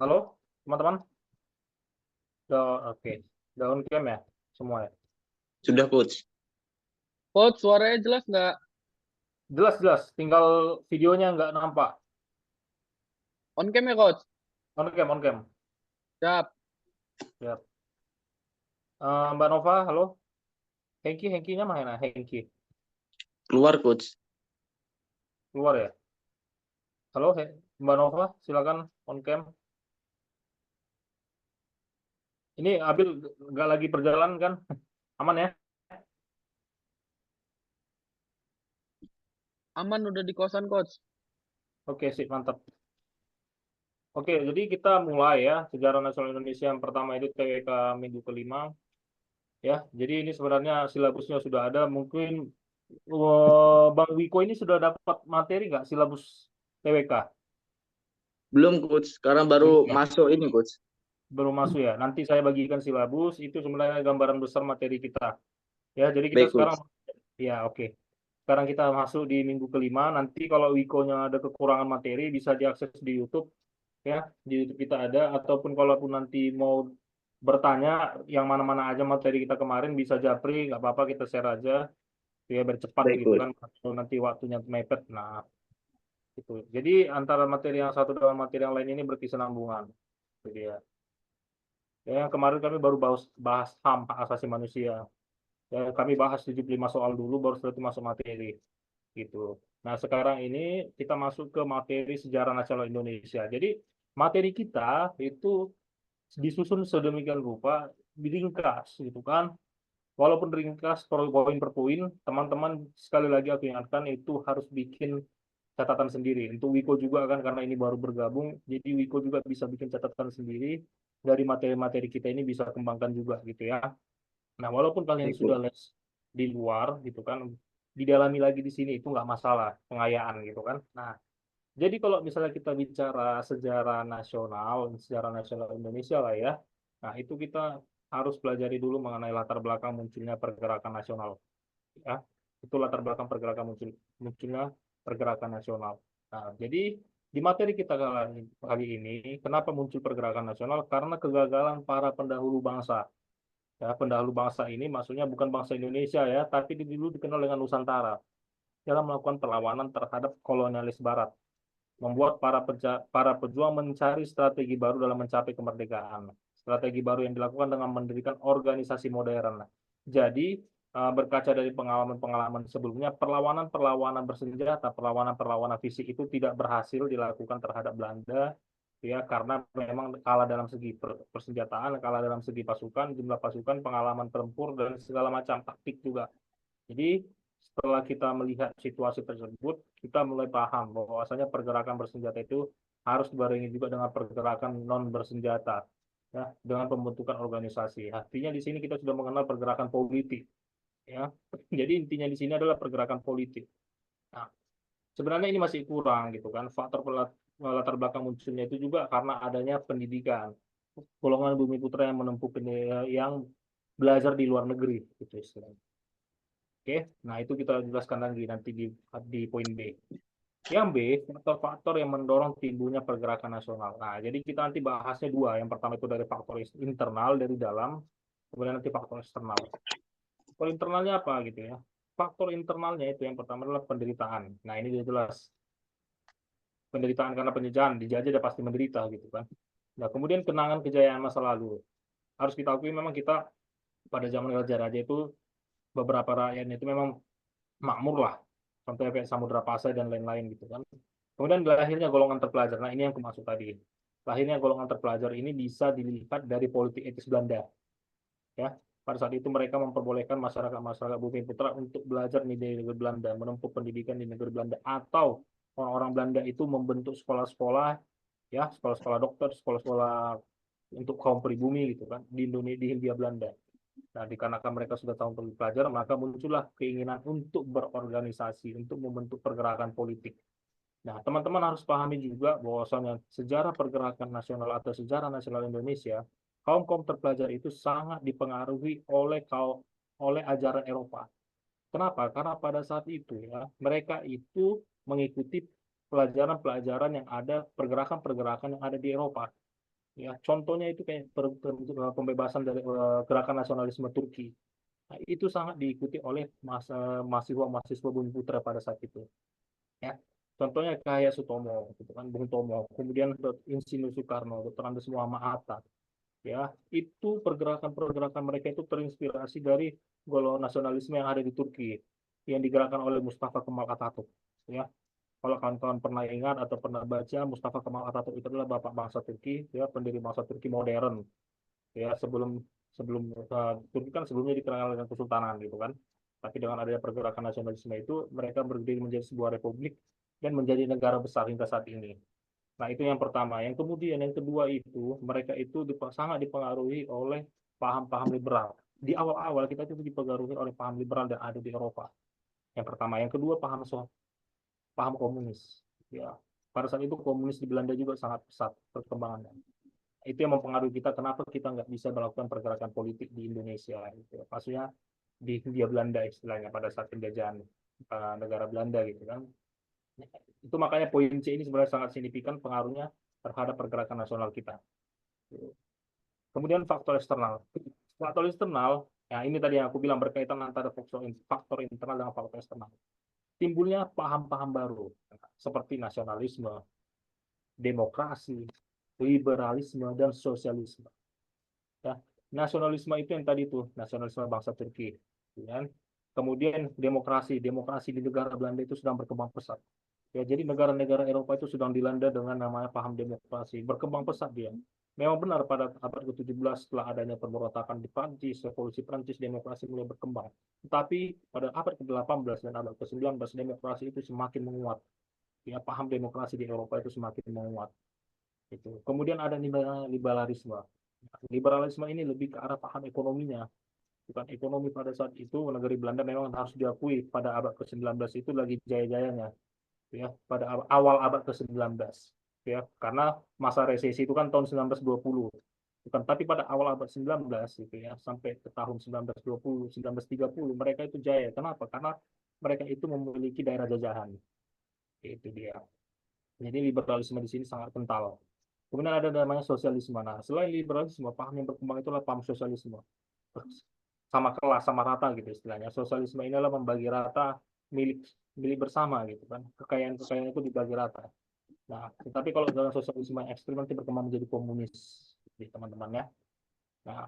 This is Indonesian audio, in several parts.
Halo, teman-teman. Oke. Udah on cam ya? Semua ya? Sudah, Coach. Coach, suaranya jelas nggak? Jelas-jelas. Tinggal videonya nggak nampak. On cam ya, Coach? On cam, on cam. Siap. Ya. Mbak Nova, halo. Hengki-nya mana? Hengki. Keluar, Coach. Keluar ya? Halo, Mbak Nova, silakan on cam. Ini Abil nggak lagi perjalanan kan? Aman ya? Aman udah di kosan, Coach. Oke, sip, mantap. Oke, jadi kita mulai ya. Sejarah Nasional Indonesia yang pertama itu TWK minggu kelima. Ya, jadi ini sebenarnya silabusnya sudah ada. Mungkin Bang Wiko ini sudah dapat materi nggak silabus TWK? Belum, Coach. Sekarang baru Belum ya? masuk ini, Coach. Belum masuk ya. Nanti saya bagikan silabus, itu sebenarnya gambaran besar materi kita. Ya, jadi kita Baik, sekarang, Coach. ya oke. Sekarang kita masuk di minggu kelima. Nanti kalau Wiko-nya ada kekurangan materi, bisa diakses di YouTube. Ya, di YouTube kita ada. Ataupun kalaupun nanti mau bertanya, yang mana-mana aja materi kita kemarin, bisa japri, nggak apa-apa kita share aja. Ya, bercepat Baik, gitu Coach. kan. Kalau nanti waktunya mepet. Nah, itu. Jadi antara materi yang satu dengan materi yang lain ini berkesinambungan. Jadi ya. Ya, yang kemarin kami baru bahas HAM, hak asasi manusia. Ya, kami bahas 75 soal dulu, baru setelah itu masuk materi. Gitu. Nah, sekarang ini kita masuk ke materi sejarah nasional Indonesia. Jadi, materi kita itu disusun sedemikian rupa, diringkas, gitu kan. Walaupun ringkas poin per poin, teman-teman sekali lagi aku ingatkan itu harus bikin catatan sendiri. Untuk Wiko juga kan karena ini baru bergabung, jadi Wiko juga bisa bikin catatan sendiri dari materi-materi kita ini bisa kembangkan juga gitu ya. Nah, walaupun kalian Baik, sudah Coach. les di luar gitu kan, didalami lagi di sini itu nggak masalah, pengayaan gitu kan. Nah, jadi kalau misalnya kita bicara sejarah nasional Indonesia lah ya, nah itu kita harus pelajari dulu mengenai latar belakang munculnya pergerakan nasional ya. Itu latar belakang pergerakan munculnya pergerakan nasional. Nah, jadi di materi kita kali ini, kenapa muncul pergerakan nasional? Karena kegagalan para pendahulu bangsa. Ya, pendahulu bangsa ini maksudnya bukan bangsa Indonesia ya, tapi dulu dikenal dengan Nusantara dalam melakukan perlawanan terhadap kolonialis Barat, membuat para pejuang mencari strategi baru dalam mencapai kemerdekaan. Strategi baru yang dilakukan dengan mendirikan organisasi modern. Jadi, berkaca dari pengalaman-pengalaman sebelumnya, perlawanan-perlawanan bersenjata, perlawanan-perlawanan fisik itu tidak berhasil dilakukan terhadap Belanda, ya karena memang kalah dalam segi persenjataan, kalah dalam segi pasukan, jumlah pasukan, pengalaman tempur dan segala macam taktik juga. Jadi setelah kita melihat situasi tersebut, kita mulai paham bahwasanya pergerakan bersenjata itu harus dibarengi juga dengan pergerakan non bersenjata, ya, dengan pembentukan organisasi. Artinya di sini kita sudah mengenal pergerakan politik, ya. Jadi intinya di sini adalah pergerakan politik. Nah, sebenarnya ini masih kurang gitu kan. Faktor latar belakang munculnya itu juga karena adanya pendidikan. Golongan bumi putra yang menempuh yang belajar di luar negeri gitu istilahnya. Oke, nah itu kita jelaskan lagi nanti di poin B. Yang B, faktor-faktor yang mendorong timbulnya pergerakan nasional. Nah, jadi kita nanti bahasnya dua. Yang pertama itu dari faktor internal dari dalam, kemudian nanti faktor eksternal. Faktor internalnya apa gitu ya? Faktor internalnya itu yang pertama adalah penderitaan. Nah, ini sudah jelas. Penderitaan karena penjajahan, dijajah dia pasti menderita gitu kan. Nah, kemudian kenangan kejayaan masa lalu. Harus kita akui memang kita pada zaman Raja-Raja itu beberapa rakyatnya itu memang makmur lah sampai kayak Samudra Pasai dan lain-lain gitu kan. Kemudian lahirnya golongan terpelajar. Nah, ini yang aku maksud tadi. Lahirnya golongan terpelajar ini bisa dilihat dari politik etis Belanda. Ya, pada saat itu mereka memperbolehkan masyarakat-masyarakat Bumi Putra untuk belajar di negeri Belanda, menempuh pendidikan di negeri Belanda, atau orang-orang Belanda itu membentuk sekolah-sekolah, ya, sekolah-sekolah dokter, sekolah-sekolah untuk kaum pribumi gitu kan di Indonesia, di Hindia Belanda. Nah, dikarenakan mereka sudah tahu perlu pelajar, maka muncullah keinginan untuk berorganisasi, untuk membentuk pergerakan politik. Nah, teman-teman harus pahami juga bahwasanya sejarah pergerakan nasional atau sejarah nasional Indonesia, kaum-kaum terpelajar itu sangat dipengaruhi oleh ajaran Eropa. Kenapa? Karena pada saat itu ya, mereka itu mengikuti pelajaran-pelajaran yang ada, pergerakan-pergerakan yang ada di Eropa. Ya, contohnya itu kayak pembebasan dari gerakan nasionalisme Turki. Nah, itu sangat diikuti oleh mahasiswa-mahasiswa Bumi Putra pada saat itu. Ya, contohnya kayak Sutomo, gitu kan, Bung Tomo, kemudian Insinyur Soekarno, Dr. Andes Muhammad Hatta. Ya, itu pergerakan-pergerakan mereka itu terinspirasi dari golongan nasionalisme yang ada di Turki, yang digerakkan oleh Mustafa Kemal Atatürk. Ya, kalau kawan-kawan pernah ingat atau pernah baca, Mustafa Kemal Atatürk itu adalah bapak bangsa Turki, ya, pendiri bangsa Turki modern. Ya, sebelum sebelum Turki kan sebelumnya dikenal dengan kesultanan gitu kan. Tapi dengan adanya pergerakan nasionalisme itu, mereka berdiri menjadi sebuah republik dan menjadi negara besar hingga saat ini. Nah, itu yang pertama. Yang kemudian yang kedua itu, mereka itu sangat dipengaruhi oleh paham-paham liberal. Di awal-awal kita itu dipengaruhi oleh paham liberal yang ada di Eropa. Yang pertama, yang kedua paham komunis. Ya, pada saat itu komunis di Belanda juga sangat pesat perkembangannya. Itu yang mempengaruhi kita kenapa kita nggak bisa melakukan pergerakan politik di Indonesia. Gitu. Maksudnya di Hindia Belanda istilahnya pada saat penjajahan negara Belanda gitu kan. Itu makanya poin C ini sebenarnya sangat signifikan pengaruhnya terhadap pergerakan nasional kita. Kemudian faktor eksternal. Faktor eksternal, ya ini tadi yang aku bilang berkaitan antara faktor internal dengan faktor eksternal. Timbulnya paham-paham baru seperti nasionalisme, demokrasi, liberalisme, dan sosialisme. Ya, nasionalisme itu yang tadi tuh, nasionalisme bangsa Turki. Ya. Kemudian demokrasi di negara Belanda itu sedang berkembang pesat. Ya, jadi negara-negara Eropa itu sedang dilanda dengan namanya paham demokrasi, berkembang pesat dia. Memang benar pada abad ke-17 setelah adanya pemberontakan di Prancis, revolusi Prancis, demokrasi mulai berkembang. Tetapi pada abad ke-18 dan abad ke-19 demokrasi itu semakin menguat. Ya, paham demokrasi di Eropa itu semakin menguat. Itu. Kemudian ada liberalisme. Liberalisme ini lebih ke arah paham ekonominya. Bukan ekonomi pada saat itu negeri Belanda memang harus diakui pada abad ke-19 itu lagi jaya-jayanya ya pada awal abad ke-19 ya karena masa resesi itu kan tahun 1920 bukan tapi pada awal abad 19 gitu ya sampai ke tahun 1920 1930 mereka itu jaya kenapa karena mereka itu memiliki daerah jajahan itu dia jadi liberalisme di sini sangat kental kemudian ada namanya sosialisme nah selain liberalisme paham yang berkembang itulah paham sosialisme sama kelas sama rata gitu istilahnya sosialisme ini adalah membagi rata milik milik bersama gitu kan kekayaan-kekayaan itu dibagi rata. Nah, tetapi kalau dalam sosialisme ekstrim nanti berkembang menjadi komunis, di teman-teman ya. Nah,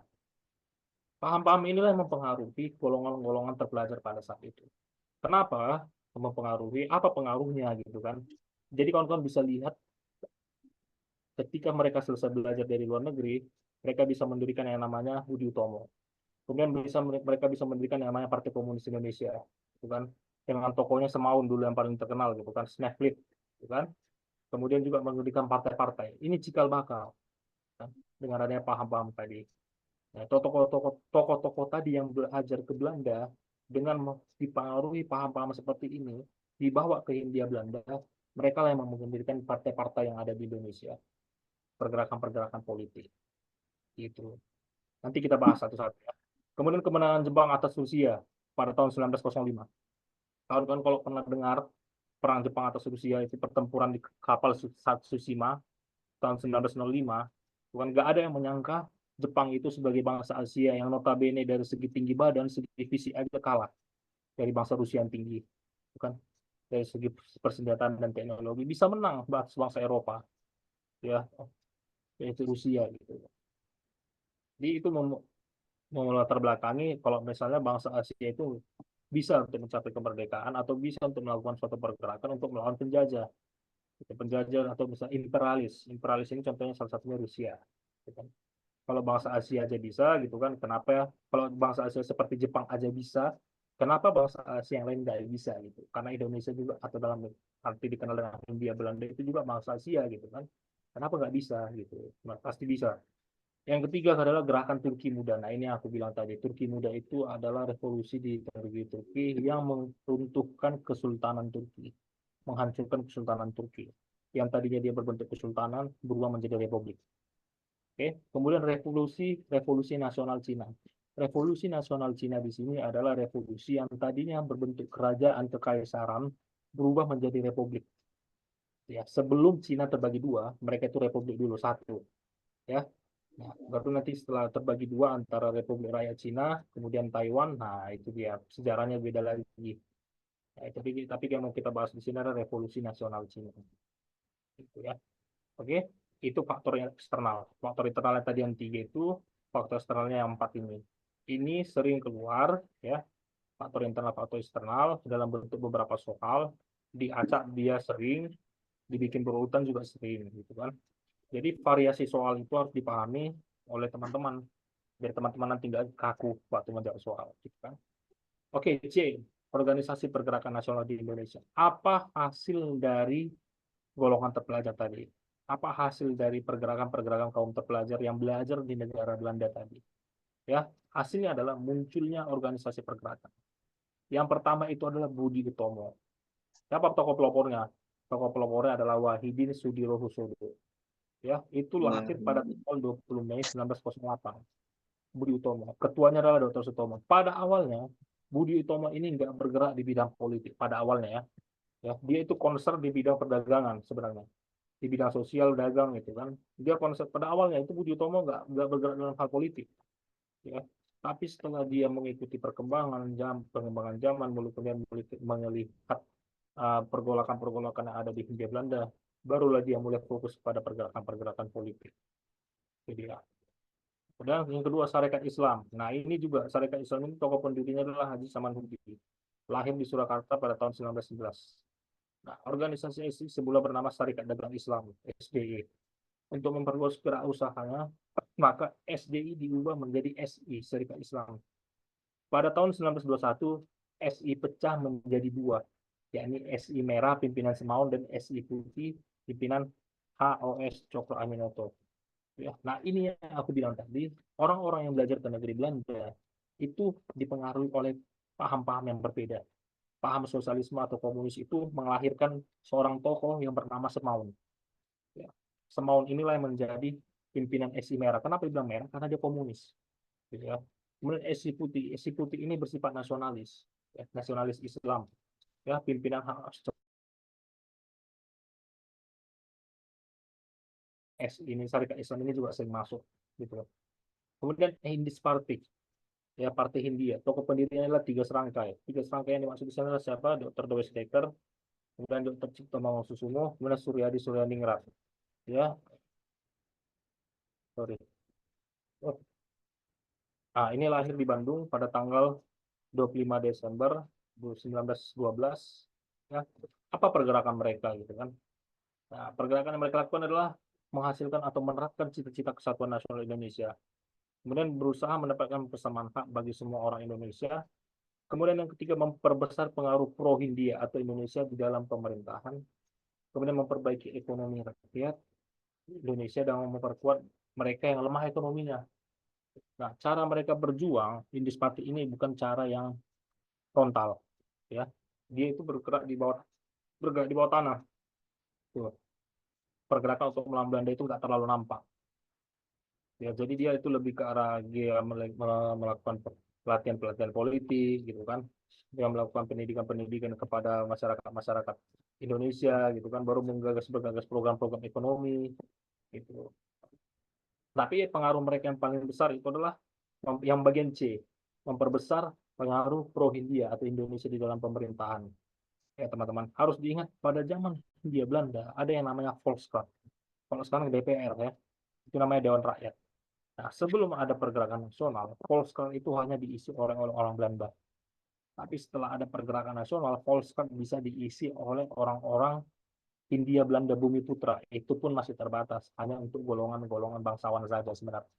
paham-paham inilah yang mempengaruhi golongan-golongan terpelajar pada saat itu. Kenapa mempengaruhi? Apa pengaruhnya gitu kan? Jadi kawan-kawan bisa lihat ketika mereka selesai belajar dari luar negeri, mereka bisa mendirikan yang namanya Budi Utomo. Kemudian mereka bisa mendirikan yang namanya Partai Komunis Indonesia, gitu kan? Dengan tokohnya Semaun dulu yang paling terkenal gitu kan, Sneflit, gitu kan? Kemudian juga mendirikan partai-partai. Ini cikal bakal kan? Dengan adanya paham-paham tadi. Nah, tokoh-tokoh tadi yang belajar ke Belanda dengan dipengaruhi paham-paham seperti ini dibawa ke Hindia Belanda, mereka lah yang mendirikan partai-partai yang ada di Indonesia, pergerakan-pergerakan politik. Gitu. Nanti kita bahas satu-satu ya. Kemudian kemenangan Jepang atas Rusia pada tahun 1905. Kawan-kawan kalau pernah dengar perang Jepang atas Rusia itu pertempuran di kapal Tsushima tahun 1905, bukan nggak ada yang menyangka Jepang itu sebagai bangsa Asia yang notabene dari segi tinggi badan, segi fisik aja kalah dari bangsa Rusia yang tinggi, bukan dari segi persenjataan dan teknologi bisa menang bangsa Eropa, ya yaitu Rusia gitu. Jadi itu melatar belakangi kalau misalnya bangsa Asia itu bisa untuk mencapai kemerdekaan atau bisa untuk melakukan suatu pergerakan untuk melawan penjajah, penjajah atau misalnya imperialis. Imperialis ini contohnya salah satunya Rusia. Gitu kan. Kalau bangsa Asia aja bisa gitu kan kenapa ya kalau bangsa Asia seperti Jepang aja bisa kenapa bangsa Asia yang lain nggak bisa gitu karena Indonesia juga atau dalam arti dikenal dengan Hindia Belanda itu juga bangsa Asia gitu kan kenapa nggak bisa gitu nah, pasti bisa yang ketiga adalah gerakan Turki Muda nah ini yang aku bilang tadi Turki Muda itu adalah revolusi di Turki yang meruntuhkan Kesultanan Turki menghancurkan Kesultanan Turki yang tadinya dia berbentuk kesultanan berubah menjadi republik. Oke, kemudian revolusi nasional Cina. Revolusi nasional Cina di sini adalah revolusi yang tadinya berbentuk kerajaan kekaisaran berubah menjadi republik. Ya, sebelum Cina terbagi dua, mereka itu republik dulu satu. ya. Nah, baru nanti setelah terbagi dua antara Republik Rakyat Cina, kemudian Taiwan, nah itu dia sejarahnya beda lagi. Nah, tapi yang mau kita bahas di sini adalah Revolusi Nasional Cina. Gitu ya. Oke, itu faktor yang eksternal. Faktor internal yang tadi yang 3 itu, faktor eksternalnya yang 4 ini. Ini sering keluar, ya, faktor internal, faktor eksternal dalam bentuk beberapa soal. Diacak dia sering, dibikin berurutan juga sering, gitu kan. Jadi variasi soal itu harus dipahami oleh teman-teman, biar teman-teman nanti nggak kaku waktu menjawab soal, gitu kan. Oke, C, Organisasi Pergerakan Nasional di Indonesia. Apa hasil dari golongan terpelajar tadi? Apa hasil dari pergerakan-pergerakan kaum terpelajar yang belajar di negara Belanda tadi? Ya, hasilnya adalah munculnya organisasi pergerakan. Yang pertama itu adalah Budi Utomo. Siapa tokoh pelopornya? Tokoh pelopornya adalah Wahidin Sudirohusodo. Ya, itu Nah, lahir pada tanggal 20 Mei 1908. Budi Utomo. Ketuanya adalah Dr. Sutomo. Pada awalnya, Budi Utomo ini nggak bergerak di bidang politik pada awalnya ya. Ya, dia itu concern di bidang perdagangan sebenarnya, di bidang sosial dagang gitu kan. Dia konsep pada awalnya itu Budi Utomo nggak bergerak dalam hal politik, ya. Tapi setelah dia mengikuti perkembangan zaman, kemudian melihat pergolakan-pergolakan yang ada di Hindia Belanda, barulah dia mulai fokus pada pergerakan-pergerakan politik. Jadi ya. Kemudian yang kedua Sarekat Islam. Nah ini juga Sarekat Islam ini tokoh pendirinya adalah Haji Saman Hudi. Lahir di Surakarta pada tahun 1911. Nah, organisasi ini semula bernama Sarekat Dagang Islam (SDI). Untuk memperluas usahanya, maka SDI diubah menjadi SI, Serikat Islam. Pada tahun 1921, SI pecah menjadi dua, yakni SI Merah pimpinan Semaun dan SI Putih pimpinan HOS Cokro Aminoto. Ya, nah ini yang aku bilang tadi, orang-orang yang belajar ke negeri Belanda itu dipengaruhi oleh paham-paham yang berbeda. Paham sosialisme atau komunis itu melahirkan seorang tokoh yang bernama Semaun. Ya. Semaun inilah yang menjadi pimpinan SI Merah. Kenapa dibilang merah? Karena dia komunis. Gitu ya. Kemudian SI Putih ini bersifat nasionalis, ya, nasionalis Islam. Ya, pimpinan SI ini, Syarikat Islam ini juga sering masuk. Gitu. Kemudian Hindis Party, ya Partai Hindia. Tokoh pendirinya adalah tiga serangkai. Tiga serangkai yang dimaksud di sana adalah siapa? Dr. Dewes Dekker, kemudian Dr. Cipto Mangunkusumo, kemudian Suryadi Suryaningrat. Ya, sorry. Oh. Nah, ini lahir di Bandung pada tanggal 25 Desember 1912. Ya, apa pergerakan mereka gitu kan? Nah, pergerakan yang mereka lakukan adalah menghasilkan atau menerapkan cita-cita kesatuan nasional Indonesia. Kemudian berusaha mendapatkan persamaan hak bagi semua orang Indonesia. Kemudian yang ketiga memperbesar pengaruh pro-Hindia atau Indonesia di dalam pemerintahan. Kemudian memperbaiki ekonomi rakyat Indonesia dan memperkuat mereka yang lemah ekonominya. Nah, cara mereka berjuang Indis Party ini bukan cara yang frontal, ya. Dia itu bergerak di bawah tanah. Tuh. Pergerakan untuk melawan Belanda itu nggak terlalu nampak. Ya, jadi dia itu lebih ke arah dia melakukan pelatihan-pelatihan politik, gitu kan. Dia melakukan pendidikan-pendidikan kepada masyarakat Indonesia, gitu kan. Baru bergagas program-program ekonomi, gitu. Tapi pengaruh mereka yang paling besar itu adalah yang bagian C, memperbesar pengaruh pro-Hindia atau Indonesia di dalam pemerintahan. Ya teman-teman, harus diingat pada zaman Hindia Belanda ada yang namanya Volkskrant. Kalau sekarang DPR ya, itu namanya Dewan Rakyat. Nah, sebelum ada pergerakan nasional, Volkskrant itu hanya diisi oleh orang Belanda. Tapi setelah ada pergerakan nasional, Volkskrant bisa diisi oleh orang-orang Hindia Belanda Bumi Putra. Itu pun masih terbatas, hanya untuk golongan-golongan bangsawan saja sebenarnya.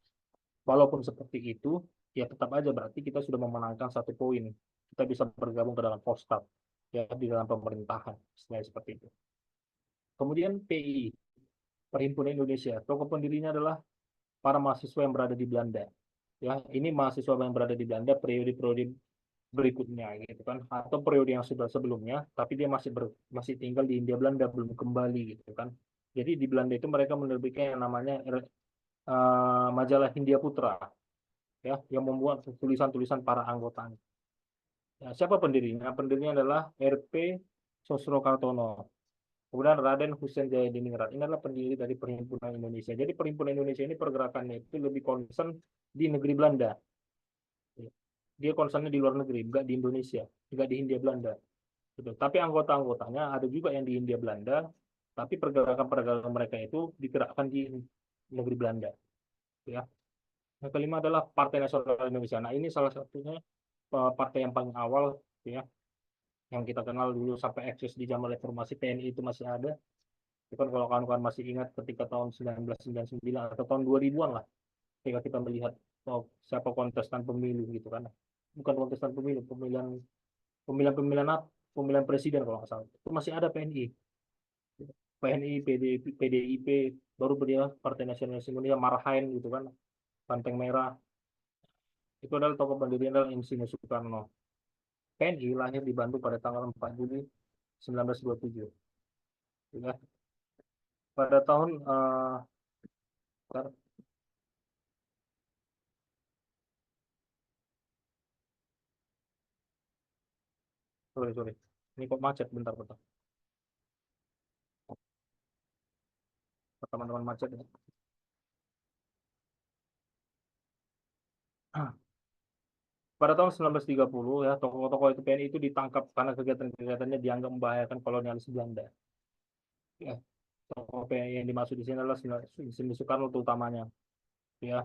Walaupun seperti itu, ya tetap aja berarti kita sudah memenangkan satu poin. Kita bisa bergabung ke dalam Volkskrant, ya di dalam pemerintahan, seperti itu. Kemudian PI, Perhimpunan Indonesia. Tokoh pendirinya adalah para mahasiswa yang berada di Belanda. Ya, ini mahasiswa yang berada di Belanda periode-periode berikutnya gitu kan, atau periode yang sudah sebelumnya, tapi dia masih tinggal di Hindia Belanda, belum kembali gitu kan. Jadi di Belanda itu mereka menerbitkan yang namanya majalah Hindia Putra, ya, yang membuat tulisan-tulisan para anggotanya. Ya, siapa pendirinya? Pendirinya adalah RP Sosro Kartono. Kemudian Raden Husein Jayadiningrat, ini adalah pendiri dari Perhimpunan Indonesia. Jadi Perhimpunan Indonesia ini pergerakannya itu lebih concern di negeri Belanda. Dia concernnya di luar negeri, enggak di Indonesia, enggak di Hindia Belanda. Gitu. Tapi anggota-anggotanya ada juga yang di Hindia Belanda, tapi pergerakan-pergerakan mereka itu digerakkan di negeri Belanda. Ya. Yang kelima adalah Partai Nasional Indonesia. Nah, ini salah satunya partai yang paling awal, ya, yang kita kenal dulu sampai eksis di zaman reformasi TNI itu masih ada. Itu kan kalau kawan-kawan masih ingat ketika tahun 1999 atau tahun 2000-an lah, ketika kita melihat siapa kontestan pemilu gitu kan. Bukan kontestan pemilu, pemilihan pemilihan pemilihan pemilihan presiden kalau nggak salah. Itu masih ada PNI. PNI, PDIP, baru dia Partai Nasionalis Indonesia, Marhain gitu kan, Banteng Merah. Itu adalah tokoh pendiri adalah Insinyur Soekarno. PNI lahir di Bandung pada tanggal 4 Juli 1927. Ya. Pada tahun sorry, ini kok macet, bentar teman-teman, macet ya. Pada tahun 1930 ya, tokoh-tokoh itu PNI itu ditangkap karena kegiatan-kegiatannya dianggap membahayakan kolonialis Belanda. Ya, tokoh PNI yang dimaksud di sini adalah Insinyur Soekarno utamanya. Ya,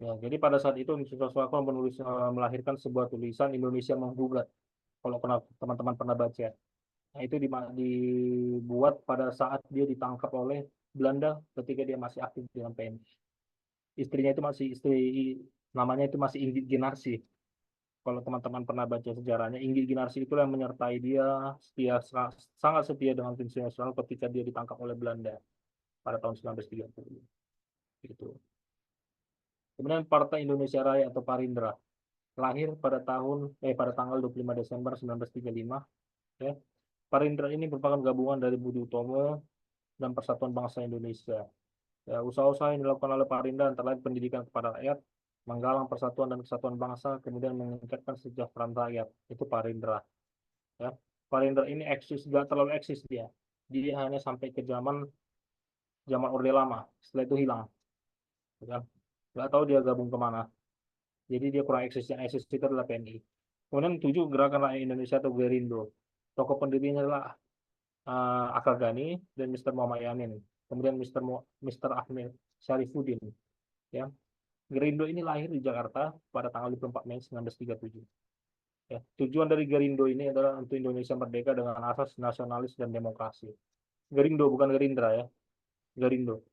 ya, jadi pada saat itu Insinyur Soekarno melahirkan sebuah tulisan Indonesia Menggugat. Kalau teman-teman pernah baca, nah itu dibuat pada saat dia ditangkap oleh Belanda ketika dia masih aktif dalam PNI. Istrinya itu masih istri, namanya itu masih Inggit Ginarsi. Kalau teman-teman pernah baca sejarahnya, Inggit Ginarsi itu yang menyertai dia setia, sangat setia dengan Insinyur Soekarno ketika dia ditangkap oleh Belanda pada tahun 1930. Gitu. Kemudian Partai Indonesia Raya atau Parindra lahir pada tanggal 25 Desember 1935. Ya. Parindra ini merupakan gabungan dari Budi Utomo dan Persatuan Bangsa Indonesia. Ya, usaha-usaha yang dilakukan oleh Parindra antara lain pendidikan kepada rakyat, menggalang persatuan dan kesatuan bangsa, kemudian meningkatkan kesejahteraan rakyat. Itu Parindra. Ya. Parindra ini eksis, nggak terlalu eksis dia. Dia hanya sampai ke zaman zaman Orde Lama. Setelah itu hilang. Ya. Nggak tahu dia gabung kemana. Jadi dia kurang eksis. Yang eksis itu adalah PNI. Kemudian 7 Gerakan Rakyat Indonesia atau Gerindo. Tokoh pendirinya adalah Akal Gani dan Mr. Muhammad Yamin. Kemudian Mr. Ahmed Syarifuddin. Ya. Gerindo ini lahir di Jakarta pada tanggal 24 Mei 1937. Ya. Tujuan dari Gerindo ini adalah untuk Indonesia merdeka dengan asas nasionalis dan demokrasi. Gerindo bukan Gerindra ya. Gerindo.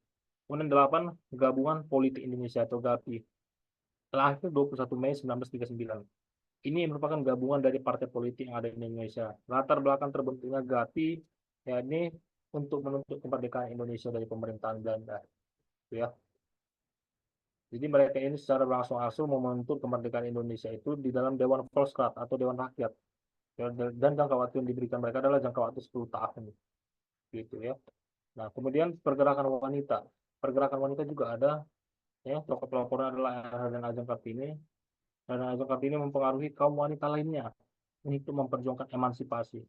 Kemudian 8 Gabungan Politik Indonesia atau GAPI. Lahir 21 Mei 1939. Ini merupakan gabungan dari partai politik yang ada di Indonesia. Latar belakang terbentuknya GAPI yakni untuk menuntut kemerdekaan Indonesia dari pemerintahan Belanda. Ya. Jadi mereka ini secara langsung menuntut kemerdekaan Indonesia itu di dalam Dewan Volksraad atau Dewan Rakyat. Dan jangka waktu yang diberikan mereka adalah jangka waktu 10 tahun. Gitu ya. Nah, kemudian pergerakan wanita. Pergerakan wanita juga ada. Ya, tokoh pelapornya adalah Raden Ajeng Kartini. Raden Ajeng Kartini mempengaruhi kaum wanita lainnya untuk memperjuangkan emansipasi.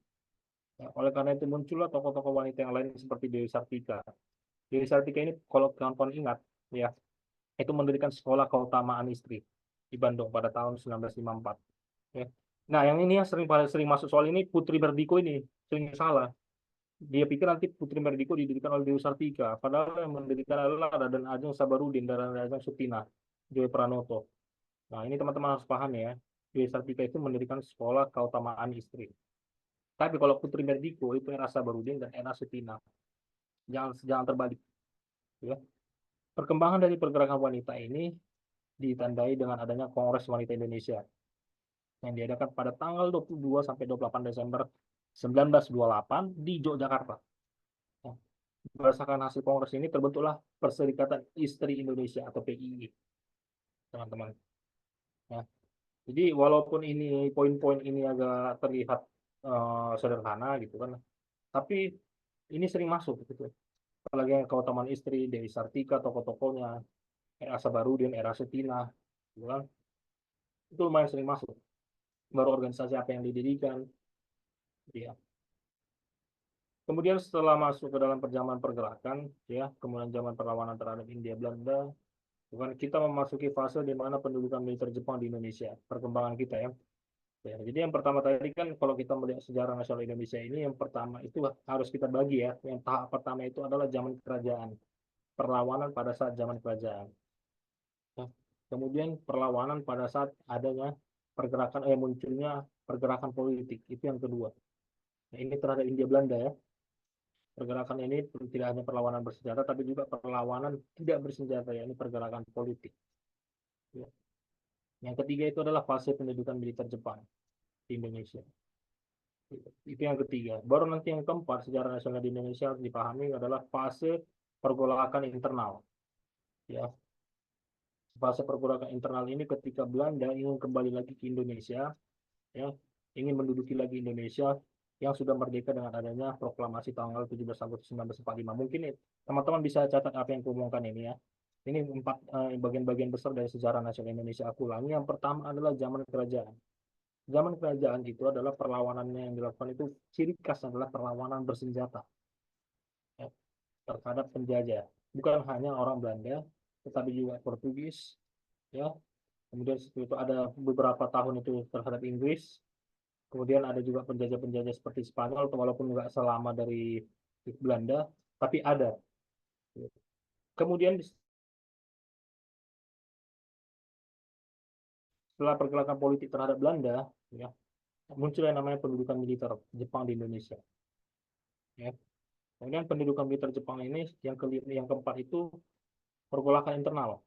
Ya, oleh karena itu muncullah tokoh-tokoh wanita yang lain seperti Dewi Sartika. Dewi Sartika ini kalau kawan-kawan ingat, ya, itu mendirikan sekolah keutamaan istri di Bandung pada tahun 1954. Ya. Nah, yang ini yang sering masuk soal ini Putri Berdiko ini sering salah. Dia pikir nanti Putri Berdiko didirikan oleh Dewi Sartika, padahal yang mendirikan adalah Raden Ajeng Sabarudin dan Raden Ajeng Sutina, Joy Pranoto. Nah, ini teman-teman harus paham ya. Dewi Sartika itu mendirikan sekolah keutamaan istri. Tapi kalau Putri Merdiko itu era Sabarudin dan era Sutina. Jangan terbalik. Ya. Perkembangan dari pergerakan wanita ini ditandai dengan adanya Kongres Wanita Indonesia yang diadakan pada tanggal 22 sampai 28 Desember 1928 di Yogyakarta. Ya. Berdasarkan hasil kongres ini terbentuklah Perserikatan Istri Indonesia atau PII, teman-teman. Ya. Jadi walaupun ini poin-poin ini agak terlihat sederhana gitu kan, tapi ini sering masuk gitu. Apalagi yang keutamaan istri, Dewi Sartika, tokoh-tokohnya, era Sabarudin, era Sutina, gitu kan. Itu lumayan sering masuk. Baru organisasi apa yang didirikan, ya. Kemudian setelah masuk ke dalam zaman pergerakan, ya, kemudian zaman perlawanan terhadap Hindia Belanda, bukan kita memasuki fase di mana pendudukan militer Jepang di Indonesia, perkembangan kita ya. Ya, jadi yang pertama tadi kan kalau kita melihat sejarah nasional Indonesia ini, yang pertama itu harus kita bagi ya. Yang tahap pertama itu adalah zaman kerajaan, perlawanan pada saat zaman kerajaan. Ya. Kemudian perlawanan pada saat adanya pergerakan, munculnya pergerakan politik, itu yang kedua. Nah, ini terhadap Hindia Belanda ya. Pergerakan ini tidak hanya perlawanan bersenjata, tapi juga perlawanan tidak bersenjata ya. Ini pergerakan politik. Ya. Yang ketiga itu adalah fase pendudukan militer Jepang di Indonesia. Itu yang ketiga. Baru nanti yang keempat, sejarah nasional di Indonesia harus dipahami adalah fase pergolakan internal. Ya, fase pergolakan internal ini ketika Belanda ingin kembali lagi ke Indonesia, ya, ingin menduduki lagi Indonesia yang sudah merdeka dengan adanya proklamasi tanggal 17 Agustus 1945. Mungkin teman-teman bisa catat apa yang kuomongkan ini ya. Ini bagian-bagian besar dari sejarah nasional Indonesia. Aku ulangi, yang pertama adalah zaman kerajaan. Zaman kerajaan itu adalah perlawanannya yang dilakukan itu ciri khas adalah perlawanan bersenjata ya, terhadap penjajah. Bukan hanya orang Belanda, tetapi juga Portugis, ya. Kemudian setelah itu ada beberapa tahun itu terhadap Inggris. Kemudian ada juga penjajah-penjajah seperti Spanyol, walaupun nggak selama dari Belanda, tapi ada. Kemudian setelah pergerakan politik terhadap Belanda, ya, muncul yang namanya pendudukan militer Jepang di Indonesia. Ya. Kemudian pendudukan militer Jepang ini yang keempat itu pergolakan internal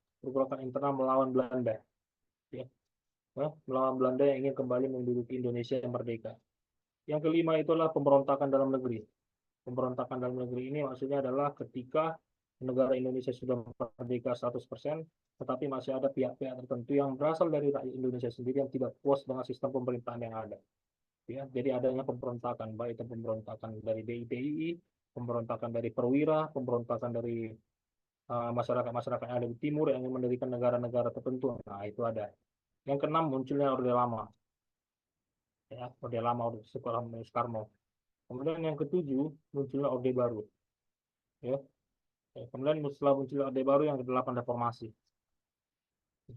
melawan Belanda, ya. Melawan Belanda yang ingin kembali menduduki Indonesia yang merdeka. Yang kelima itulah pemberontakan dalam negeri. Pemberontakan dalam negeri ini maksudnya adalah ketika negara Indonesia sudah merdeka 100%, tetapi masih ada pihak-pihak tertentu yang berasal dari rakyat Indonesia sendiri yang tidak puas dengan sistem pemerintahan yang ada. Ya, jadi adanya pemberontakan, baik itu pemberontakan dari DITII, pemberontakan dari perwira, pemberontakan dari masyarakat-masyarakat yang ada di timur yang ingin mendirikan negara-negara tertentu. Nah, itu ada. Yang keenam munculnya Orde Lama. Ya, Orde Lama, Orde Soekarno. Kemudian yang ketujuh munculnya Orde Baru. Ya. Kemudian setelah munculnya Orde Baru yang kedelapan reformasi.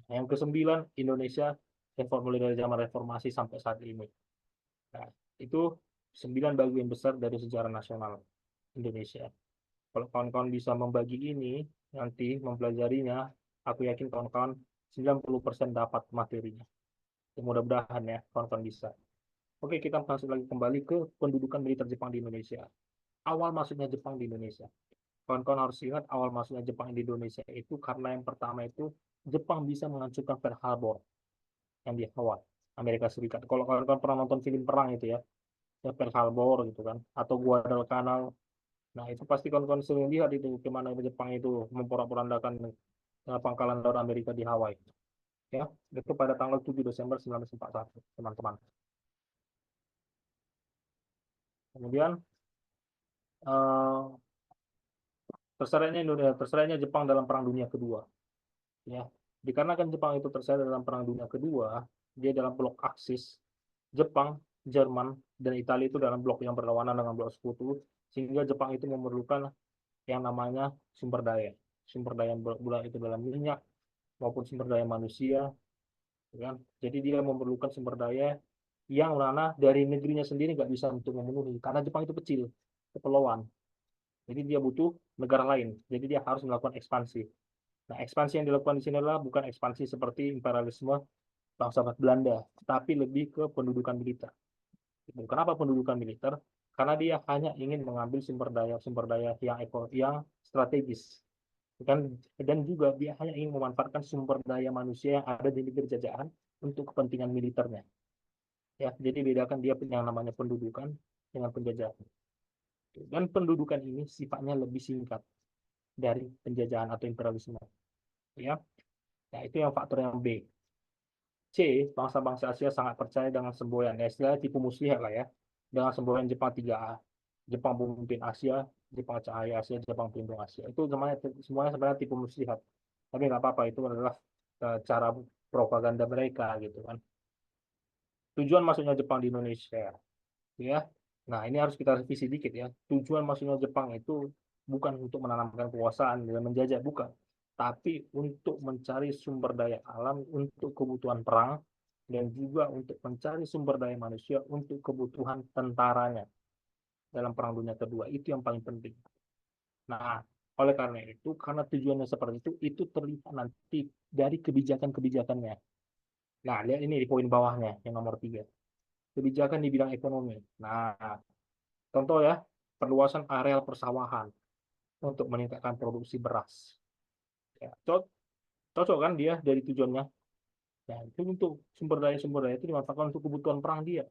Yang kesembilan Indonesia mulai dari zaman reformasi sampai saat ini. Nah, itu 9 bagian besar dari sejarah nasional Indonesia. Kalau kawan-kawan bisa membagi ini, nanti mempelajarinya, aku yakin kawan-kawan 90% dapat materinya. Mudah-mudahan ya, kawan-kawan bisa. Oke, kita masuk lagi kembali ke pendudukan militer Jepang di Indonesia. Awal masuknya Jepang di Indonesia. Kawan-kawan harus ingat awal masuknya Jepang di Indonesia itu karena yang pertama itu Jepang bisa menghancurkan Pearl Harbor yang di Hawaii, Amerika Serikat. Kalau kawan-kawan pernah nonton film perang itu ya Pearl Harbor gitu kan, atau Guadalcanal. Nah, itu pasti kawan-kawan sering lihat itu gimana Jepang itu memporak-porandakan pangkalan laut Amerika di Hawaii. Ya, itu pada tanggal 7 Desember 1941, teman-teman. Kemudian terserahnya Jepang dalam Perang Dunia Kedua. Ya, dikarenakan Jepang itu terserah dalam Perang Dunia Kedua, dia dalam blok Aksis, Jepang, Jerman, dan Italia itu dalam blok yang berlawanan dengan blok Sekutu, sehingga Jepang itu memerlukan yang namanya sumber daya. Sumber daya bulan itu dalam minyak maupun sumber daya manusia, kan? Jadi dia memerlukan sumber daya yang mana dari negerinya sendiri nggak bisa untuk memenuhi, karena Jepang itu kecil, kepulauan. Jadi dia butuh negara lain. Jadi dia harus melakukan ekspansi. Nah, ekspansi yang dilakukan di sini adalah bukan ekspansi seperti imperialisme bangsa Belanda, tapi lebih ke pendudukan militer. Kenapa pendudukan militer? Karena dia hanya ingin mengambil sumber daya yang strategis, dan juga dia hanya ingin memanfaatkan sumber daya manusia yang ada di negeri jajahan untuk kepentingan militernya. Ya, jadi bedakan dia yang namanya pendudukan dengan penjajahan. Dan pendudukan ini sifatnya lebih singkat dari penjajahan atau imperialisme. Ya, nah itu yang faktor yang B. C, bangsa-bangsa Asia sangat percaya dengan semboyan, ya istilahnya tipu muslihat lah ya, dengan semboyan Jepang 3A. Jepang pemimpin Asia, Jepang cahaya Asia, Jepang pelindung Asia. Itu semuanya sebenarnya tipu muslihat. Tapi nggak apa-apa, itu adalah cara propaganda mereka gitu kan. Tujuan masuknya Jepang di Indonesia, ya, Nah, ini harus kita revisi dikit ya. Tujuan masuknya Jepang itu bukan untuk menanamkan kekuasaan dan menjajah, bukan. Tapi untuk mencari sumber daya alam untuk kebutuhan perang dan juga untuk mencari sumber daya manusia untuk kebutuhan tentaranya dalam Perang Dunia Kedua. Itu yang paling penting. Nah, oleh karena itu, karena tujuannya seperti itu terlihat nanti dari kebijakan-kebijakannya. Nah, lihat ini di poin bawahnya, yang nomor 3. Kebijakan di bidang ekonomi. Nah, contoh ya, perluasan areal persawahan untuk meningkatkan produksi beras. Ya, cocok kan dia dari tujuannya. Ya, itu untuk sumber daya itu dimanfaatkan untuk kebutuhan perang dia.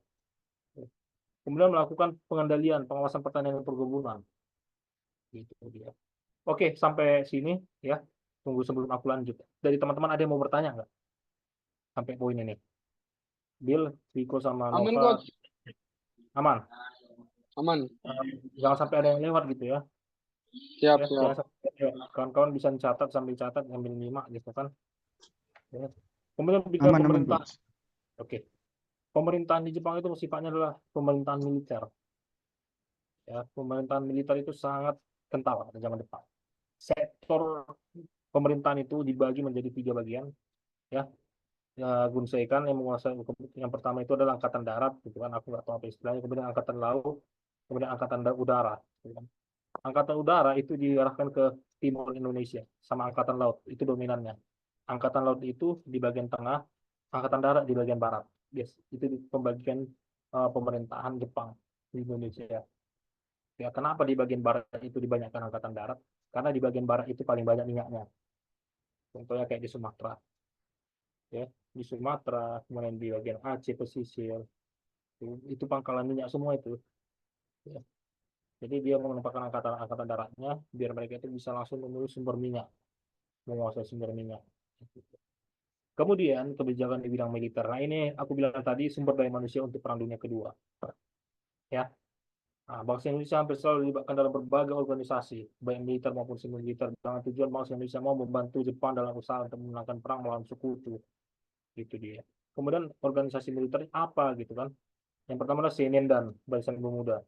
Kemudian melakukan pengendalian, pengawasan pertanian dan perkebunan. Gitu dia. Oke, sampai sini ya. Tunggu sebelum aku lanjut. Dari teman-teman ada yang mau bertanya nggak? Sampai poin ini. Bill, Viko sama Aman, Nova, coach. aman. Aman. Jangan sampai ada yang lewat gitu ya. Siap, Ya, siap. jangan sampai kawan-kawan bisa catat sambil nyimak gitu kan. Ya. Kemudian bidang Aman, pemerintah. Coach. Oke. Pemerintahan di Jepang itu sifatnya adalah pemerintahan militer. Ya, pemerintahan militer itu sangat kental pada zaman Jepang. Sektor pemerintahan itu dibagi menjadi 3 bagian. Ya, Gunseikan yang menguasai, yang pertama itu adalah angkatan darat, gitu kan. Aku nggak tahu apa istilahnya. Kemudian angkatan laut, kemudian angkatan udara. Gitu kan. Angkatan udara itu diarahkan ke timur Indonesia, sama angkatan laut itu dominannya. Angkatan laut itu di bagian tengah, angkatan darat di bagian barat. Yes, itu pembagian pemerintahan Jepang di Indonesia. Ya, kenapa di bagian barat itu dibanyakan angkatan darat? Karena di bagian barat itu paling banyak minyaknya. Contohnya kayak di Sumatera, ya, di Sumatera, kemudian di bagian Aceh pesisir, itu pangkalan minyak semua itu. Ya. Jadi dia menempatkan angkatan daratnya biar mereka itu bisa langsung mengurus sumber minyak, menguasai sumber minyak. Kemudian kebijakan di bidang militer. Nah, ini aku bilang tadi sumber daya manusia untuk Perang Dunia Kedua. Ya, nah, bangsa Indonesia hampir selalu dilibatkan dalam berbagai organisasi, baik militer maupun semi militer, dengan tujuan bangsa Indonesia mau membantu Jepang dalam usaha untuk memenangkan perang melawan sekutu. Gitu dia. Kemudian organisasi militer apa gitu kan? Yang pertama adalah Senendan, Barisan Pemuda,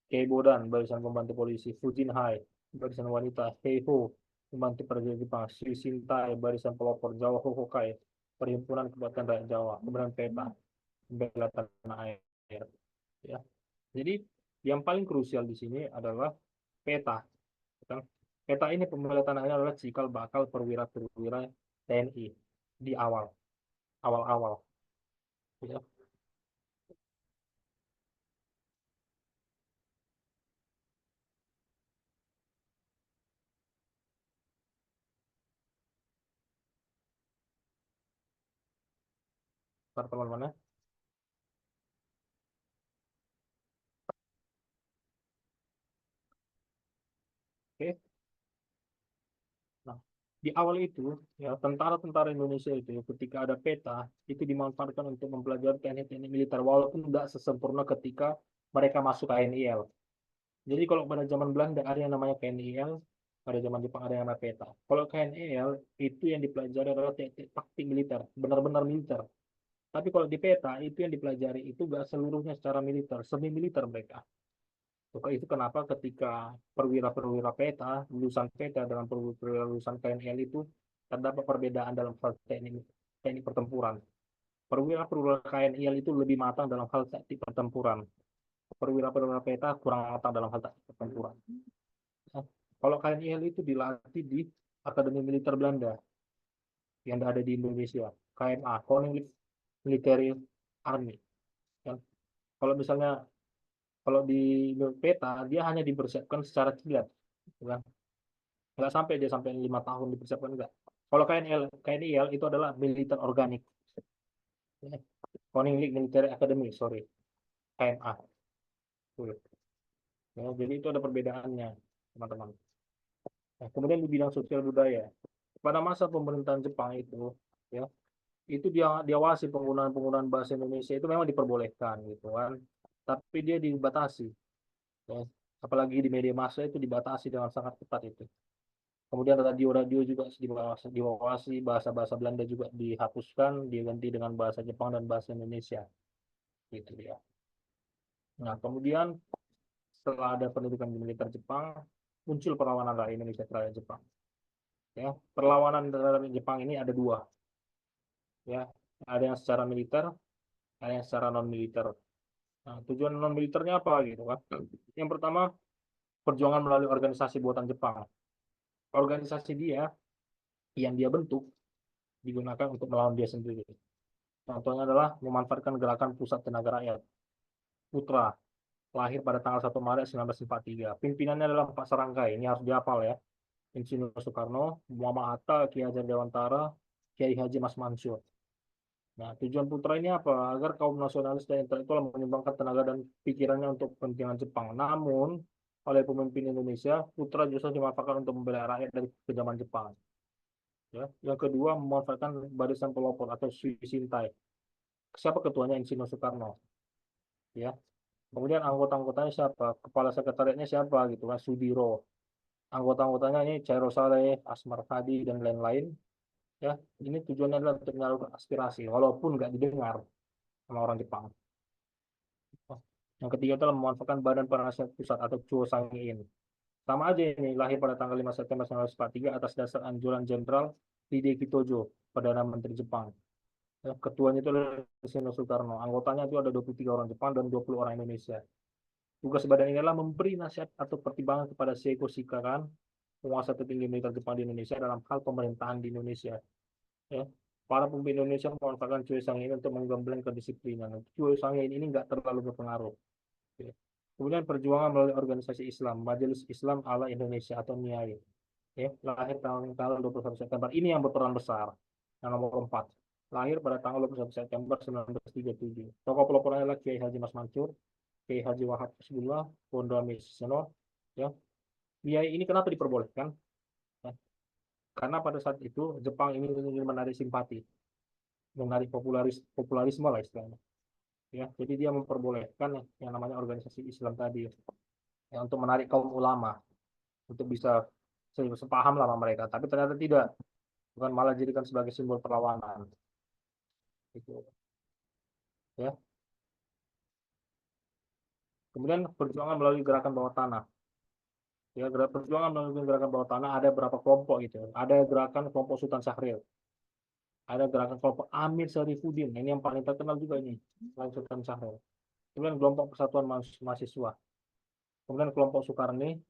Keibodan, Barisan Pembantu Polisi, Fujinhai, Barisan Wanita, Heiho, Pembantu Prajurit Jepang, Shishintai, Barisan Pelopor Jawa Hohokai, Perhimpunan Kebangkitan Rakyat Jawa, kemudian PETA, Bela Tanah Air. Ya. Jadi yang paling krusial di sini adalah PETA. Kan? PETA ini pembela tanah air adalah cikal bakal perwira-perwira TNI di awal-awal. Ya. Para teman-teman ya. Oke. Nah, di awal itu ya tentara-tentara Indonesia itu ketika ada peta itu dimanfaatkan untuk mempelajari teknik-teknik militer walaupun tidak sesempurna ketika mereka masuk KNIL. Jadi kalau pada zaman Belanda ada yang namanya KNIL, pada zaman Jepang ada yang namanya peta. Kalau KNIL itu yang dipelajari adalah teknik taktik militer, benar-benar militer. Tapi kalau di peta itu yang dipelajari itu gak seluruhnya secara militer, semi militer mereka. Maka itu kenapa ketika perwira-perwira PETA, lulusan PETA dalam perwira lulusan KNL itu terdapat perbedaan dalam hal teknik pertempuran. Perwira-perwira KNL itu lebih matang dalam hal taktik pertempuran. Perwira-perwira PETA kurang matang dalam hal taktik pertempuran. Nah, kalau KNL itu dilatih di Akademi Militer Belanda yang ada di Indonesia, KMA, Koninklijke Military Army. Ya. Kalau misalnya kalau di peta dia hanya dipersiapkan secara kilat, gitu kan? Nggak sampai dia sampai 5 tahun dipersiapkan enggak. Kalau KNIL itu adalah militer organik, Koninklijke Military Academy, sorry, KMA. Ya, jadi itu ada perbedaannya, teman-teman. Nah, kemudian di bidang sosial budaya, pada masa pemerintahan Jepang itu, ya, itu dia diawasi penggunaan bahasa Indonesia itu memang diperbolehkan, gitu kan, tapi dia dibatasi, ya. Apalagi di media massa itu dibatasi dengan sangat ketat itu. Kemudian radio-radio juga diawasi, bahasa-bahasa Belanda juga dihapuskan, diganti dengan bahasa Jepang dan bahasa Indonesia. Gitu ya. Nah, kemudian setelah ada pendudukan militer Jepang, muncul perlawanan rakyat Indonesia terhadap Jepang. Ya, perlawanan terhadap Jepang ini ada dua. Ya, ada yang secara militer, ada yang secara non militer. Nah, tujuan non militernya apa gitu kan? Yang pertama, perjuangan melalui organisasi buatan Jepang. Organisasi dia yang dia bentuk digunakan untuk melawan dia sendiri. Contohnya adalah memanfaatkan gerakan Pusat Tenaga Rakyat Putra, lahir pada tanggal 1 Maret 1943. Pimpinannya adalah 4 serangkai. Ini harus dihafal ya. Insinyur Soekarno, Muhammad Hatta, Ki Hajar Dewantara, Kiai Haji Mas Mansur. Nah, tujuan Putra ini apa? Agar kaum nasionalis dan intelektual menyumbangkan tenaga dan pikirannya untuk kepentingan Jepang. Namun, oleh pemimpin Indonesia, Putra justru dimanfaatkan untuk membela rakyat dari kejaman Jepang. Ya. Yang kedua, memanfaatkan barisan pelopor atau Swisintai. Siapa ketuanya? Insinyur Soekarno. Ya. Kemudian anggota-anggotanya siapa? Kepala sekretariatnya siapa gitu kan? Sudiro. Anggota-anggotanya ini Cairo Saleh, Asmar Hadi, dan lain-lain. Ya, ini tujuannya adalah untuk menyalurkan aspirasi, walaupun nggak didengar sama orang Jepang. Yang ketiga adalah memanfaatkan Badan Penasihat Pusat atau Chuo Sangiin. Sama aja ini, lahir pada tanggal 5 September 1943 atas dasar anjuran Jenderal Hideki Tojo, Perdana Menteri Jepang. Ya, ketuanya itu adalah Insinyur Soekarno. Anggotanya itu ada 23 orang Jepang dan 20 orang Indonesia. Tugas badan ini adalah memberi nasihat atau pertimbangan kepada Seiko Shikaran, penguasa tertinggi militer Jepang di Indonesia dalam hal pemerintahan di Indonesia. Ya. Para pemimpin Indonesia memanfaatkan Choi Sang-in untuk menggembleng kedisiplinan. Choi Sang-in ini nggak terlalu berpengaruh. Ya. Kemudian perjuangan melalui organisasi Islam, Majelis Islam ala Indonesia atau MIAI. Ya, lahir tanggal 21 September. Ini yang berperan besar. Yang nomor 4. Lahir pada tanggal 21 September 1937. Tokoh pelopornya adalah Kiai Haji Mas Mansur, Kiai Haji Wahab Hasbullah, Bondo Amiseno. Ya. MIAI ini kenapa diperbolehkan? Ya. Karena pada saat itu Jepang ini ingin menarik simpati, menarik popularisme lah istilahnya. Ya, jadi dia memperbolehkan yang namanya organisasi Islam tadi ya, untuk menarik kaum ulama untuk bisa sepaham lah sama mereka. Tapi ternyata tidak, bukan malah jadikan sebagai simbol perlawanan. Gitu. Ya. Kemudian perjuangan melalui gerakan bawah tanah. Ya, perjuangan melalui gerakan bawah tanah ada beberapa kelompok gitu. Ada gerakan kelompok Sultan Syahrir. Ada gerakan kelompok Amir Syarifuddin. Ini yang paling terkenal juga ini, selain Sultan Syahrir. Kemudian kelompok Persatuan Mahasiswa. Kemudian kelompok Soekarni.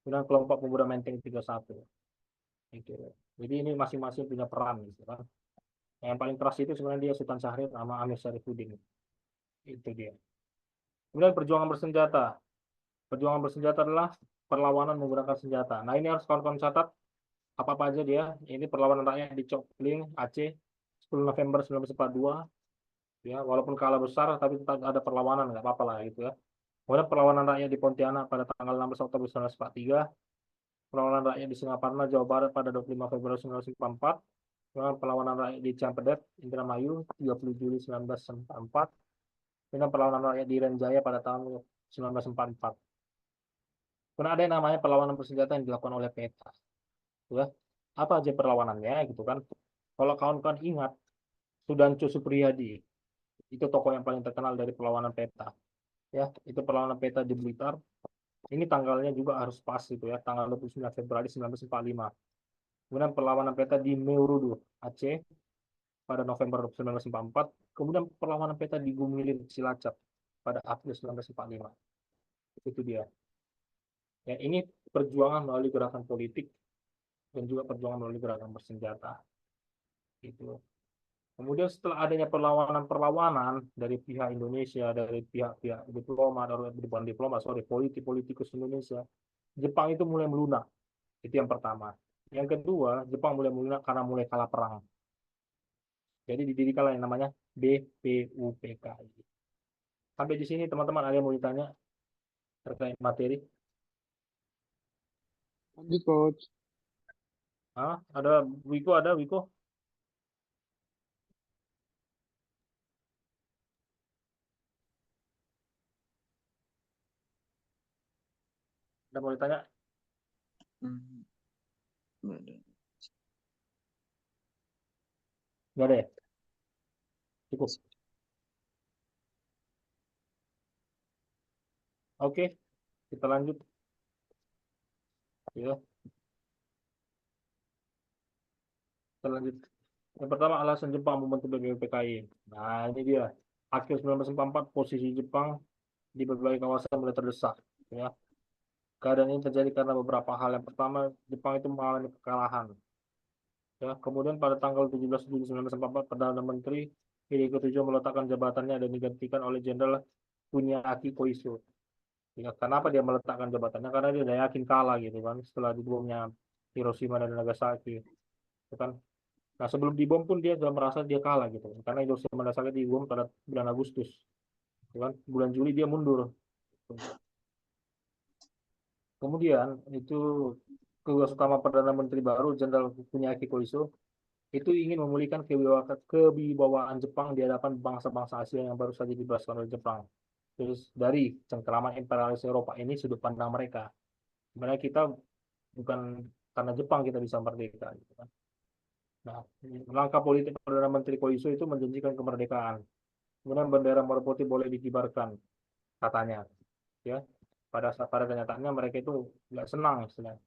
Kemudian kelompok Pemuda Menteng 31. Gitu. Jadi ini masing-masing punya peran gitu kan. Yang paling keras itu sebenarnya dia Sultan Syahrir sama Amir Syarifuddin. Itu dia. Kemudian perjuangan bersenjata. Perjuangan bersenjata adalah perlawanan menggunakan senjata. Nah, ini harus kawan-kawan catat apa-apa aja dia. Ini perlawanan rakyat di Cokling, Aceh, 10 November 1942. Ya, walaupun kalah besar, tapi tetap ada perlawanan, nggak apa-apa lah gitu ya. Kemudian perlawanan rakyat di Pontianak pada tanggal 16 Oktober 1943. Perlawanan rakyat di Singaparna, Jawa Barat pada 25 Februari 1944. Kemudian perlawanan rakyat di Cimpedet, Indramayu, 30 Juli 1944. Kemudian perlawanan rakyat di Renjaya pada tahun 1944. Kemudian ada yang namanya perlawanan bersenjata yang dilakukan oleh PETA. Ya. Apa aja perlawanannya gitu kan? Kalau kawan-kawan ingat, Sudanco Supriyadi, itu tokoh yang paling terkenal dari perlawanan PETA. Ya, itu perlawanan PETA di Blitar. Ini tanggalnya juga harus pas gitu ya, tanggal 29 Februari 1945. Kemudian perlawanan PETA di Meurudu, Aceh pada November 1944. Kemudian perlawanan PETA di Gumilir, Cilacap pada April 1945. Itu dia. Ya, ini perjuangan melalui gerakan politik dan juga perjuangan melalui gerakan bersenjata. Gitu. Kemudian setelah adanya perlawanan-perlawanan dari pihak Indonesia, dari pihak-pihak diplomat, bukan diplomat, sorry, politikus Indonesia, Jepang itu mulai melunak. Itu yang pertama. Yang kedua, Jepang mulai melunak karena mulai kalah perang. Jadi didirikanlah yang namanya BPUPK. Sampai di sini teman-teman ada yang mau ditanya terkait materi? Lanjut, Coach. Ah, ada Wiko, ada Wiko? Ada mau ditanya? Hmm. Nggak ada ya? Cukup. Oke, kita lanjut ya. Kita lanjut. Yang pertama, alasan Jepang membentuk BPUPKI. Nah, ini dia. Akhir 1944, posisi Jepang di berbagai kawasan mulai terdesak. Ya. Keadaan ini terjadi karena beberapa hal. Yang pertama, Jepang itu mengalami kekalahan. Ya, kemudian pada tanggal 17 Juli 1944, Perdana Menteri Hideki Koiso meletakkan jabatannya dan digantikan oleh Jenderal Kuniaki Koiso. Ya, kenapa dia meletakkan jabatannya? Karena dia udah yakin kalah gitu kan setelah dibomnya Hiroshima dan Nagasaki. Gitu kan. Nah, sebelum dibom pun dia sudah merasa dia kalah gitu. Karena Hiroshima dan Nagasaki dibom pada bulan Agustus. Gitu kan. Bulan Juli dia mundur. Kemudian itu tugas utama Perdana Menteri baru Jenderal Kuniaki Koiso itu ingin memulihkan kewibawaan Jepang di hadapan bangsa-bangsa Asia yang baru saja dibebaskan oleh Jepang. Terus dari cengkeraman imperialis Eropa ini sudut pandang mereka. Sebenarnya kita bukan karena Jepang kita bisa merdeka. Gitu kan. Nah, langkah politik Perdana Menteri Koiso itu menjanjikan kemerdekaan. Kemudian bendera merah putih boleh dikibarkan, katanya. Ya, pada kenyataannya mereka itu nggak senang istilahnya.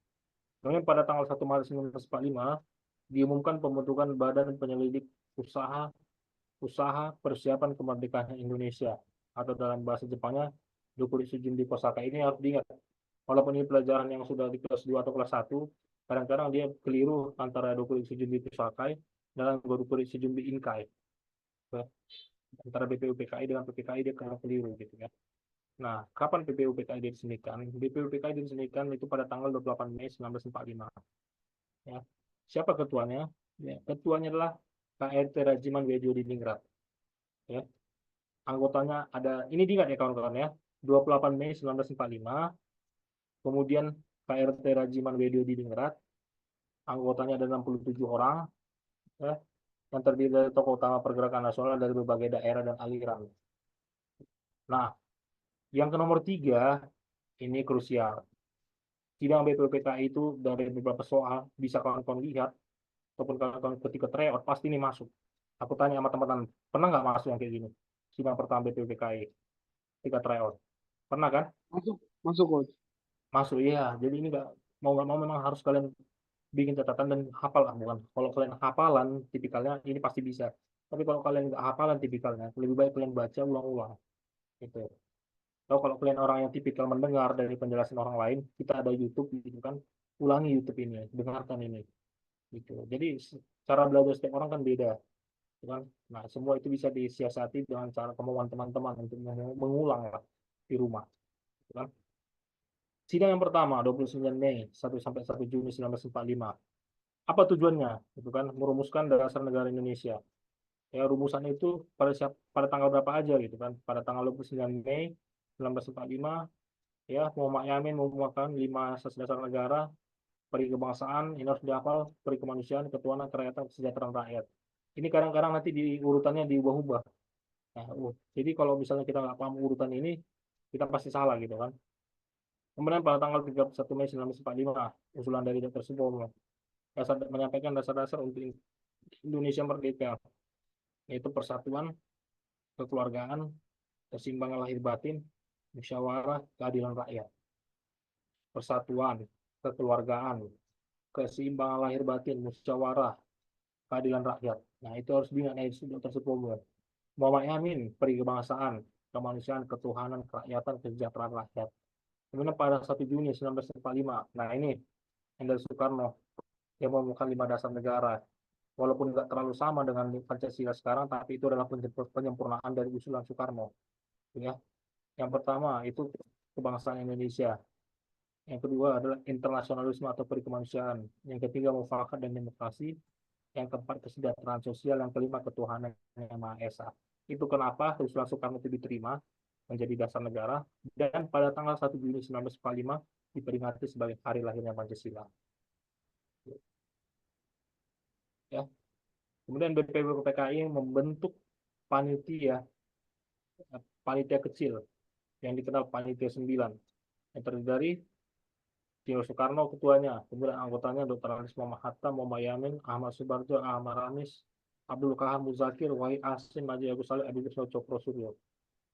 Kemudian pada tanggal 1 Maret 1945 diumumkan pembentukan Badan Penyelidik Usaha Usaha Persiapan Kemerdekaan Indonesia atau dalam bahasa Jepangnya Dokuritsu Junbi Kosaka. Ini harus diingat. Walaupun ini pelajaran yang sudah di kelas 2 atau kelas 1, kadang-kadang dia keliru antara Dokuritsu Junbi Kosaka dan Dokuritsu Junbi Inkai. Antara BPUPKI dengan PPKI dia kadang keliru gitu ya. Nah, kapan BPUPKI diresmikan? BPUPKI diresmikan itu pada tanggal 28 Mei 1945. Ya. Siapa ketuanya? Ya, ketuanya adalah KRT Rajiman Wedyo Diningrat. Ya. Anggotanya ada, ini diingat ya kawan-kawan ya, 28 Mei 1945, kemudian KRT Rajiman Wedyo Diningrat, anggotanya ada 67 orang, ya, yang terdiri dari tokoh utama pergerakan nasional dari berbagai daerah dan aliran. Nah, yang ke nomor 3, ini krusial. Sidang BPUPKI itu dari beberapa soal, bisa kawan-kawan lihat, ataupun kawan-kawan ketika tryout, pasti ini masuk. Aku tanya sama teman-teman, pernah nggak masuk yang kayak gini? Sidang pertama BPUPKI, ketika tryout. Pernah kan? Masuk, masuk coach. Masuk, iya. Jadi ini nggak mau memang harus kalian bikin catatan dan hafal lah. Bukan. Kalau kalian hafalan, tipikalnya ini pasti bisa. Tapi kalau kalian nggak hafalan tipikalnya, lebih baik kalian baca ulang-ulang. Gitu. Atau kalau kalian orang yang tipikal mendengar dari penjelasan orang lain, kita ada YouTube gitu kan, ulangi YouTube ini, dengarkan ini. Gitu. Jadi cara belajar setiap orang kan beda. Gitu kan? Nah, semua itu bisa disiasati dengan cara kemauan teman-teman untuk mengulang lah di rumah. Gitu kan? Sidang yang pertama, 29 Mei 1 sampai 1 Juni 1945. Apa tujuannya? Itu kan merumuskan dasar negara Indonesia. Ya, rumusan itu pada tanggal berapa aja gitu kan? Pada tanggal 29 Mei 1945, ya, Muhammad Yamin mengumumkan 5 asas dasar negara, peri kebangsaan, ini harus dihafal, peri kemanusiaan, ketuhanan, kerakyatan, kesejahteraan rakyat. Ini kadang-kadang nanti di urutannya diubah-ubah. Nah, jadi kalau misalnya kita nggak paham urutan ini, kita pasti salah gitu kan. Kemudian pada tanggal 31 Mei 1945, usulan dari Dr. Supomo menyampaikan dasar-dasar untuk Indonesia merdeka, yaitu persatuan, kekeluargaan, keseimbangan lahir batin, musyawarah, keadilan rakyat. Persatuan, kekeluargaan, keseimbangan lahir batin, musyawarah, keadilan rakyat. Nah, itu harus diingat itu Dr. Supomo. Muhammad Yamin, peri kebangsaan, kemanusiaan, ketuhanan, kerakyatan, kesejahteraan rakyat. Kemudian pada 1 Juni 1945, nah ini Endel Soekarno yang mengumumkan 5 dasar negara. Walaupun nggak terlalu sama dengan Pancasila sekarang, tapi itu adalah penyempurnaan dari usulan Soekarno. Ya. Yang pertama itu kebangsaan Indonesia. Yang kedua adalah internasionalisme atau perikemanusiaan. Yang ketiga mufakat dan demokrasi. Yang keempat kesejahteraan sosial. Yang kelima ketuhanan yang Maha Esa. Itu kenapa usulan Soekarno itu diterima menjadi dasar negara. Dan pada tanggal 1 Juni 1945 diperingati sebagai hari lahirnya Pancasila. Ya. Kemudian BPUPKI membentuk panitia panitia kecil yang dikenal panitia 9 yang terdiri dari Tio Soekarno ketuanya, kemudian anggotanya Dr. Andes Muhammad Hatta, Muhammad Yamin, Ahmad Subarjo, Ahmad Ramis, Abdul Kahar Muzakir, Wahid Asim, Haji Agus Saleh, Adi Kusno, Cokro Suryo.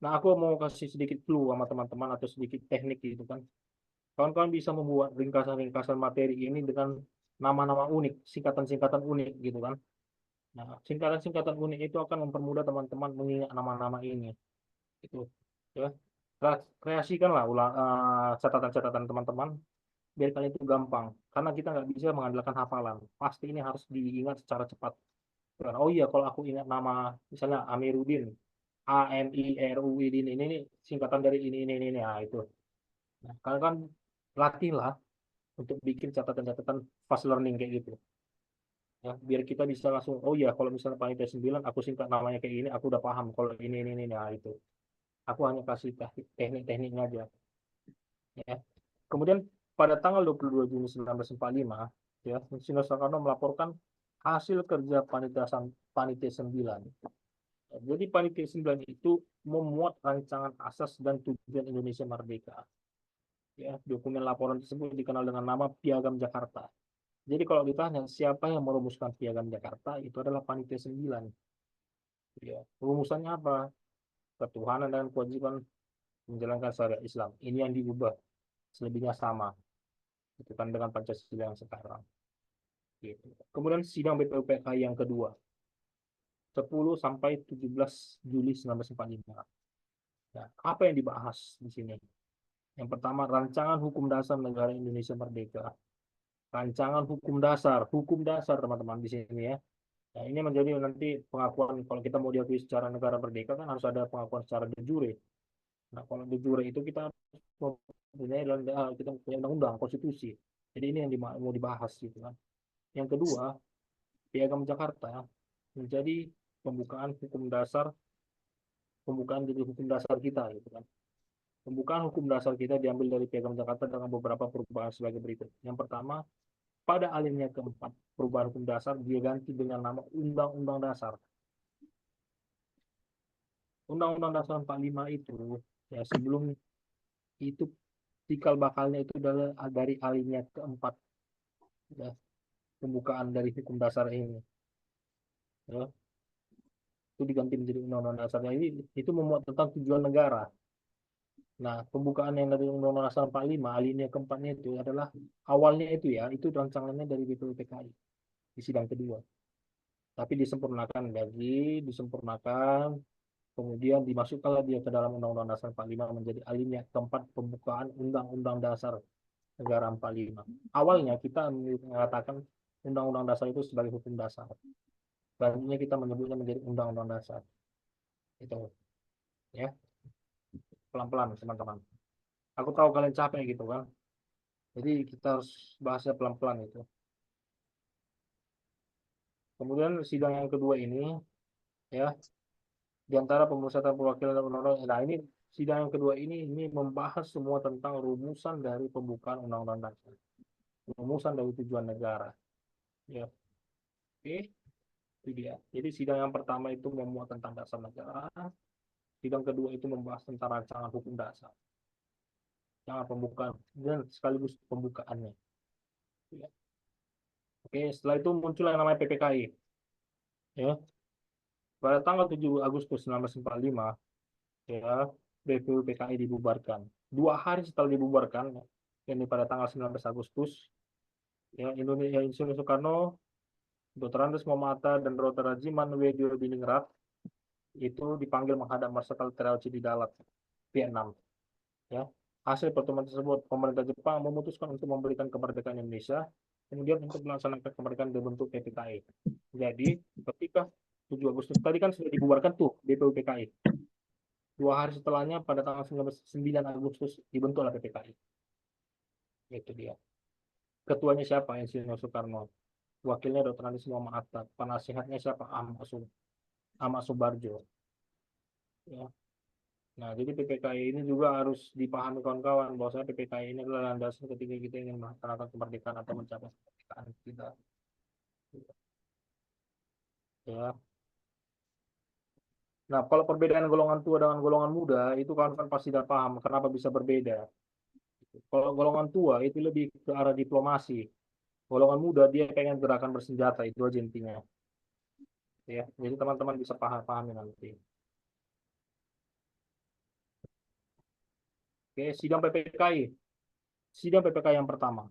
Nah, aku mau kasih sedikit clue sama teman-teman atau sedikit teknik gitu kan. Kawan-kawan bisa membuat ringkasan-ringkasan materi ini dengan nama-nama unik, singkatan-singkatan unik gitu kan. Nah, singkatan-singkatan unik itu akan mempermudah teman-teman mengingat nama-nama ini. Itu ya. Kreasikanlah catatan-catatan teman-teman biar kalian itu gampang. Karena kita nggak bisa mengandalkan hafalan. Pasti ini harus diingat secara cepat. Oh iya, kalau aku ingat nama misalnya Amiruddin, AMIRUDIN ini singkatan dari ini. Nah, itu. Nah, kalian kan latihlah untuk bikin catatan-catatan fast learning kayak gitu. Ya, biar kita bisa langsung, oh ya, kalau misalnya panitia 9, aku singkat namanya kayak gini, aku udah paham kalau ini, nah itu. Aku hanya kasih teknik-tekniknya aja. Ya. Kemudian pada tanggal 22 Juni 1945, ya, Insinyur Soekarno melaporkan hasil kerja panitia 9. Ya, jadi panitia 9 itu memuat rancangan asas dan tujuan Indonesia Merdeka. Ya, dokumen laporan tersebut dikenal dengan nama Piagam Jakarta. Jadi kalau ditanya siapa yang merumuskan Piagam Jakarta, itu adalah Panitia 9. Ya, rumusannya apa? Ketuhanan dan kewajiban menjalankan syariat Islam. Ini yang diubah, selebihnya sama. Itu kan dengan Pancasila yang sekarang. Gitu. Kemudian sidang BPUPKI yang kedua, 10 sampai 17 Juli 1945. Nah, apa yang dibahas di sini? Yang pertama, rancangan hukum dasar negara Indonesia Merdeka. Rancangan hukum dasar teman-teman di sini ya. Nah, ini menjadi nanti pengakuan kalau kita mau diakui secara negara merdeka kan harus ada pengakuan secara de jure. Nah, kalau de jure itu kita punya undang-undang, konstitusi. Jadi ini yang mau dibahas gitu kan. Yang kedua, Piagam Jakarta menjadi pembukaan hukum dasar, pembukaan jadi hukum dasar kita gitu kan. Pembukaan hukum dasar kita diambil dari Piagam Jakarta dengan beberapa perubahan sebagai berikut. Yang pertama, pada alinea keempat, perubahan hukum dasar dia ganti dengan nama Undang-Undang Dasar. Undang-Undang Dasar 45 itu ya sebelum itu cikal bakalnya itu dari alinea keempat ya, pembukaan dari hukum dasar ini ya, itu diganti menjadi undang-undang dasarnya ini itu memuat tentang tujuan negara. Nah, pembukaan yang dari Undang-Undang Dasar 45 alinea keempatnya itu adalah awalnya itu ya, itu rancangannya dari BPUPKI di sidang kedua. Tapi disempurnakan, kemudian dimasukkanlah dia ke dalam Undang-Undang Dasar 45 menjadi alinea keempat pembukaan Undang-Undang Dasar Negara 45. Awalnya kita mengatakan Undang-Undang Dasar itu sebagai hukum dasar. Selanjutnya kita menyebutnya menjadi Undang-Undang Dasar. Itu ya, pelan-pelan teman-teman. Aku tahu kalian capek gitu kan. Jadi kita harus bahasnya pelan-pelan itu. Kemudian sidang yang kedua ini ya, di antara pemusatan perwakilan dan undang-undang. Nah, ini sidang yang kedua ini membahas semua tentang rumusan dari pembukaan Undang-Undang Dasar. Rumusan dari tujuan negara. Ya, oke. Itu dia. Jadi sidang yang pertama itu memuat tentang dasar negara, sidang kedua itu membahas tentang rancangan hukum dasar, yang pembukaan dan sekaligus pembukaannya. Ya. Oke, setelah itu muncul yang namanya PPKI. Ya, pada tanggal 7 Agustus 1945, ya, BPUPKI dibubarkan. 2 hari setelah dibubarkan, ini pada tanggal 19 Agustus, ya, Insinyur Soekarno, Dr. Andes Muhammad Hatta, dan Dr. Rajiman Weddiobiningrat itu dipanggil menghadap Marsikal Terauchi di Dalat, Vietnam. Ya. Hasil pertemuan tersebut, pemerintah Jepang memutuskan untuk memberikan kemerdekaan Indonesia, kemudian untuk melaksanakan kemerdekaan dibentuk PPKI. Jadi, ketika 7 Agustus tadi kan sudah dibubarkan tuh BPUPKI. 2 hari setelahnya pada tanggal 9 Agustus dibentuklah PPKI. Itu dia. Ketuanya siapa? Insinyur Soekarno. Wakilnya Dr. Andes Muhammad Hatta. Penasihatnya siapa? Ahmad Subarjo. Ya. Nah, jadi PPKI ini juga harus dipahami kawan-kawan bahwa PPKI ini adalah landasan ketika kita ingin melaksanakan kemerdekaan atau mencapai kemerdekaan kita. Ya. Nah, kalau perbedaan golongan tua dengan golongan muda itu kawan-kawan pasti sudah paham kenapa bisa berbeda. Kalau golongan tua itu lebih ke arah diplomasi. Golongan muda dia pengen gerakan bersenjata itu aja intinya. Ya, jadi teman-teman bisa pahami nanti. Oke, sidang PPKI. Sidang PPKI yang pertama,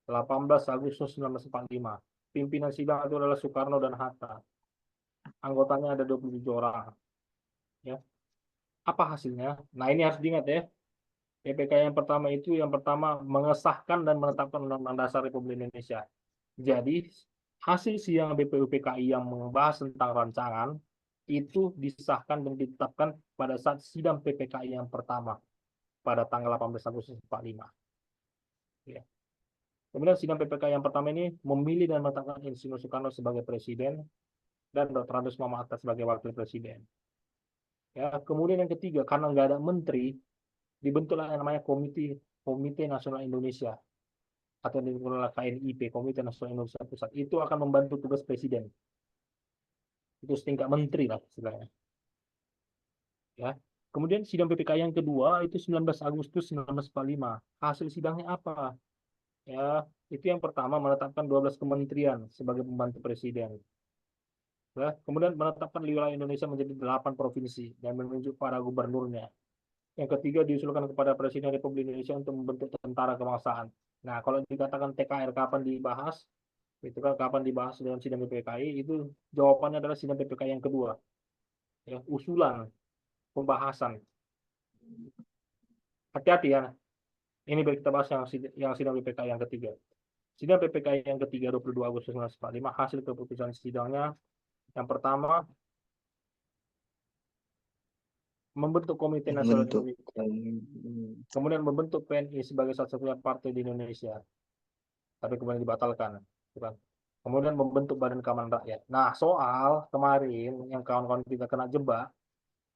18 Agustus 1945. Pimpinan sidang itu adalah Soekarno dan Hatta. Anggotanya ada 27 orang. Ya. Apa hasilnya? Nah, ini harus diingat ya. PPKI yang pertama itu yang pertama mengesahkan dan menetapkan Undang-Undang Dasar Republik Indonesia. Jadi, hasil sidang BPUPKI yang membahas tentang rancangan itu disahkan dan ditetapkan pada saat sidang PPKI yang pertama pada tanggal 18 Agustus 45. Ya. Kemudian sidang PPKI yang pertama ini memilih dan menetapkan Insinyur Soekarno sebagai presiden dan Dr. Andes Muhammad Hatta sebagai wakil presiden. Ya, kemudian yang ketiga, karena nggak ada menteri, dibentuklah yang namanya Komite Nasional Indonesia atau dikenal KNIP, Komite Nasional Indonesia Pusat. Itu akan membantu tugas presiden. Itu setingkat menteri lah istilahnya. Ya. Kemudian sidang PPKI yang kedua itu 19 Agustus 1945. Hasil sidangnya apa? Ya, itu yang pertama menetapkan 12 kementerian sebagai pembantu presiden. Ya, kemudian menetapkan wilayah Indonesia menjadi 8 provinsi dan menunjuk para gubernurnya. Yang ketiga diusulkan kepada Presiden Republik Indonesia untuk membentuk tentara kebangsaan. Nah, kalau dikatakan TKR kapan dibahas, itu kan kapan dibahas dalam sidang PPKI, itu jawabannya adalah sidang PPKI yang kedua. Ya, usulan, pembahasan. Hati-hati ya. Ini baru kita bahas yang sidang PPKI yang ketiga. Sidang PPKI yang ketiga 22 Agustus 1945, hasil keputusan sidangnya yang pertama membentuk Komite Nasional Membentuk Indonesia, kemudian membentuk PNI sebagai satu-satunya partai di Indonesia, tapi kemudian dibatalkan, bukan? Kemudian membentuk Badan Keamanan Rakyat. Nah, soal kemarin yang kawan-kawan kita kena jebak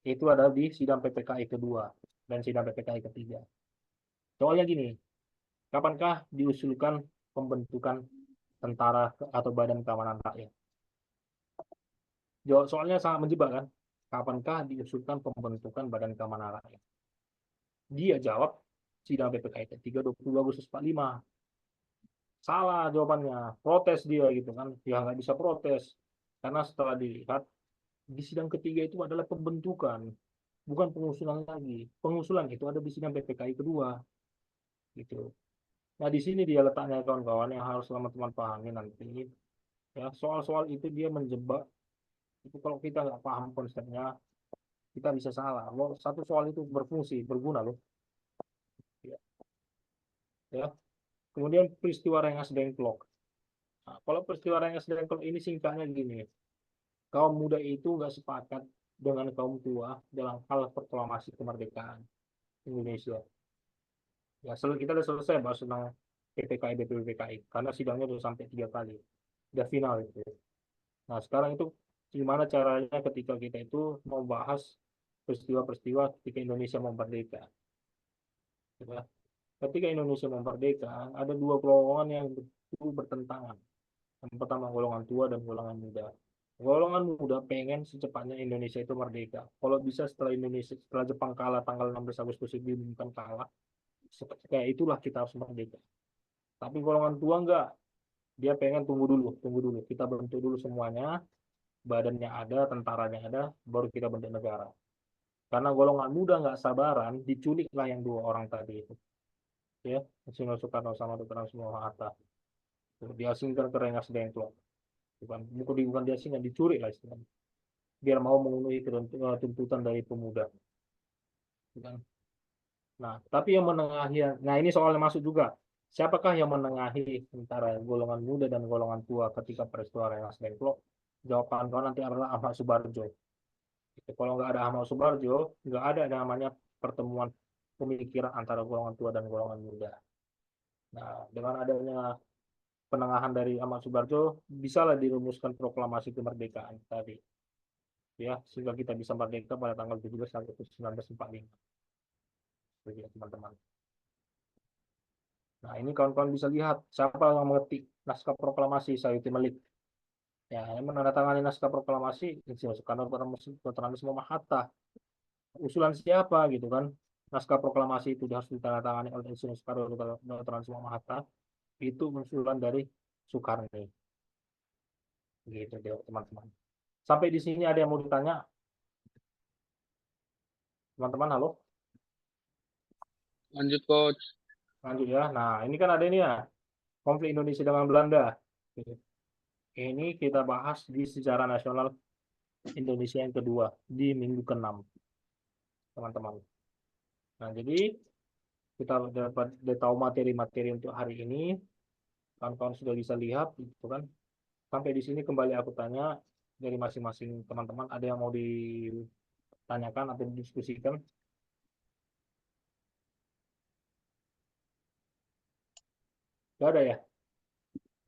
itu ada di sidang PPKI kedua dan sidang PPKI ketiga. Soalnya gini, kapankah diusulkan pembentukan tentara atau Badan Keamanan Rakyat? Soalnya sangat menjebak kan? Kapankah diusulkan pembentukan Badan Keamanan Rakyat? Dia jawab sidang PPKI ketiga 22 Agustus 45. Salah jawabannya, protes dia gitu kan. Ya nggak bisa protes. Karena setelah dilihat, di sidang ketiga itu adalah pembentukan, bukan pengusulan lagi. Pengusulan itu ada di sidang PPKI kedua. Gitu. Nah, di sini dia letaknya kawan-kawan yang harus teman-teman pahami nanti. Ya, soal-soal itu dia menjebak. Itu kalau kita nggak paham konsepnya, kita bisa salah. Satu soal itu berfungsi, berguna loh. Ya. Ya. Kemudian peristiwa Rengas Dengklok. Nah, kalau peristiwa Rengas Dengklok ini singkatnya gini, kaum muda itu nggak sepakat dengan kaum tua dalam hal proklamasi kemerdekaan Indonesia. Ya, kita sudah selesai bahas tentang PPKI BPUPKI karena sidangnya sudah sampai 3 kali, udah final itu. Nah, sekarang itu gimana caranya ketika kita itu mau bahas peristiwa-peristiwa ketika Indonesia mau merdeka. Ya. Ketika Indonesia mau merdeka, ada dua golongan yang bertentangan. Yang pertama golongan tua dan golongan muda. Golongan muda pengen secepatnya Indonesia itu merdeka. Kalau bisa setelah Jepang kalah tanggal 16 Agustus itu diumumkan kalah, kayak itulah kita harus merdeka. Tapi golongan tua enggak, dia pengen tunggu dulu. Kita bentuk dulu semuanya, badannya ada, tentaranya ada, baru kita bentuk negara. Karena golongan muda nggak sabaran, diculiklah yang dua orang tadi itu. Ya, Insinyur Soekarno sama Dr. Andes Hatta. Diasingkan ke Rengas Dengklok. Bukan diasingkan, dicuri lah istilahnya. Biar mau memenuhi tuntutan dari pemuda. Bukan. Nah, tapi yang menengahi, nah ini soalnya masuk juga. Siapakah yang menengahi antara golongan muda dan golongan tua ketika peristiwa Rengas Dengklok? Jawaban kau nanti adalah Ahmad Subarjo. Kalau nggak ada Ahmad Subarjo, nggak ada namanya pertemuan pemikiran antara golongan tua dan golongan muda. Nah, dengan adanya penengahan dari Ahmad Subarjo, bisalah dirumuskan proklamasi kemerdekaan tadi. Ya, sehingga kita bisa merdeka pada tanggal 17 Agustus 1945. Begitu, teman-teman. Nah, ini kawan-kawan bisa lihat siapa yang mengetik naskah proklamasi Sayuti Melik. Ya, yang menandatangani naskah proklamasi Insinyur Soekarno Dr. Andes Muhammad Hatta. Usulan siapa gitu kan? Naskah proklamasi itu harus ditandatangani oleh Insinyur Soekarno Dr. Andes Muhammad Hatta. Itu usulan dari Soekarno. Gitu deh, teman-teman. Sampai di sini ada yang mau ditanya? Teman-teman, halo? Lanjut coach. Lanjut ya. Nah, ini kan ada ini ya, konflik Indonesia dengan Belanda. Ini kita bahas di sejarah nasional Indonesia yang kedua di minggu ke-6, teman-teman. Nah, jadi kita dapat tahu materi-materi untuk hari ini. Kawan-kawan sudah bisa lihat, gitu kan. Sampai di sini kembali aku tanya dari masing-masing teman-teman, ada yang mau ditanyakan atau didiskusikan? Gak ada ya?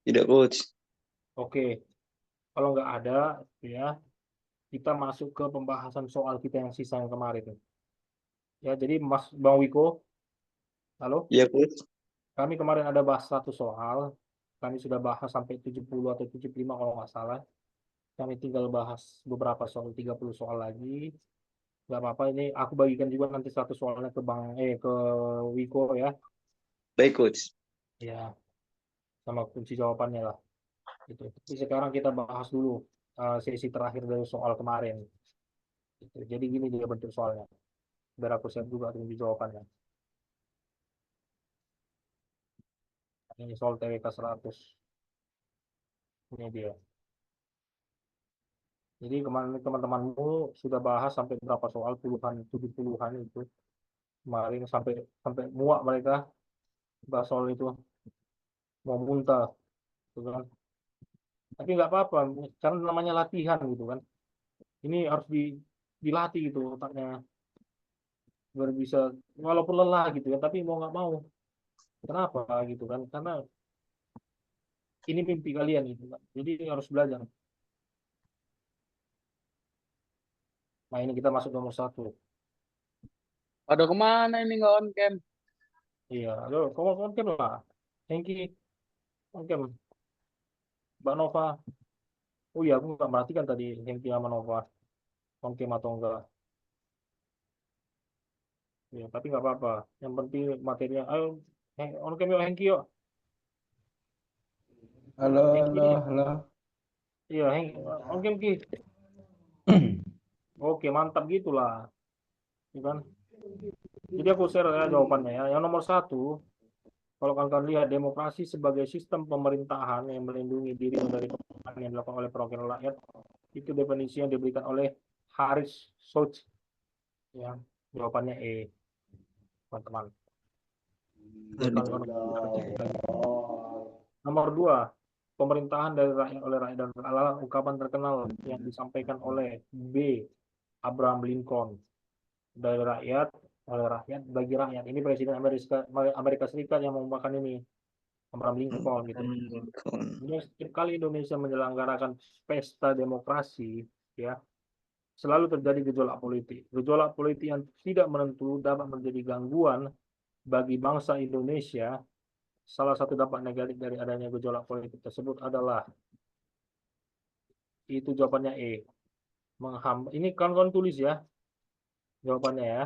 Tidak coach. Oke. Kalau nggak ada, ya kita masuk ke pembahasan soal kita yang sisa yang kemarin. Ya, jadi Mas Bang Wiko, halo, Iya coach. kami kemarin ada bahas satu soal, kami sudah bahas sampai 70 atau 75 kalau nggak salah. Kami tinggal bahas beberapa soal, 30 soal lagi. Nggak apa-apa, ini aku bagikan juga nanti satu soalnya ke Wiko ya. Baik coach. Ya, sama kunci jawabannya lah. Gitu. Tapi sekarang kita bahas dulu sesi terakhir dari soal kemarin. Gitu. Jadi gini dia bentuk soalnya. Biar aku siap juga kunci jawabannya. Ini soal TWK 100. Ini dia. Jadi kemarin teman-temanmu sudah bahas sampai berapa soal, puluhan, 70-an itu. Kemarin sampai sampai muak mereka bahas soal itu, mau muntah, gitu kan. Tapi nggak apa-apa, karena namanya latihan gitu kan. Ini harus dilatih gitu otaknya, biar bisa, walaupun lelah gitu ya, tapi mau nggak mau. Kenapa gitu kan? Karena ini mimpi kalian gitu kan. Jadi harus belajar. Nah ini kita masuk nomor 1. Pada kemana ini nggak on cam? Iya, ayo, kamu konten lah. Hengki, konten. Mbak Nova. Oh iya, aku nggak perhatikan tadi Hengki sama Nova. Konten atau enggak. Ya, tapi nggak apa-apa. Yang penting materinya. Ayo, on cam yuk Hengki yuk. Halo, halo, Hengki. halo. Iya, Hengki. On cam Ki. Oke, mantap gitulah. Ya kan? Jadi aku share ya jawabannya ya. Yang nomor 1, kalau kalian lihat demokrasi sebagai sistem pemerintahan yang melindungi diri dari pemerintahan yang dilakukan oleh perwakilan rakyat, itu definisi yang diberikan oleh Haris Soch. Ya, jawabannya E, teman-teman. Biar kawan-kawan cek lagi. Nomor 2, pemerintahan dari rakyat oleh rakyat dan adalah ungkapan terkenal yang disampaikan oleh B. Abraham Lincoln. Dari rakyat, oleh rakyat, bagi rakyat. Ini Presiden Amerika Serikat yang mengumumkan ini, Abraham Lincoln gitu. Kemudian setiap kali Indonesia menyelenggarakan pesta demokrasi, ya, selalu terjadi gejolak politik. Gejolak politik yang tidak menentu dapat menjadi gangguan bagi bangsa Indonesia. Salah satu dampak negatif dari adanya gejolak politik tersebut adalah, itu jawabannya E. Ini kawan-kawan tulis ya, jawabannya ya.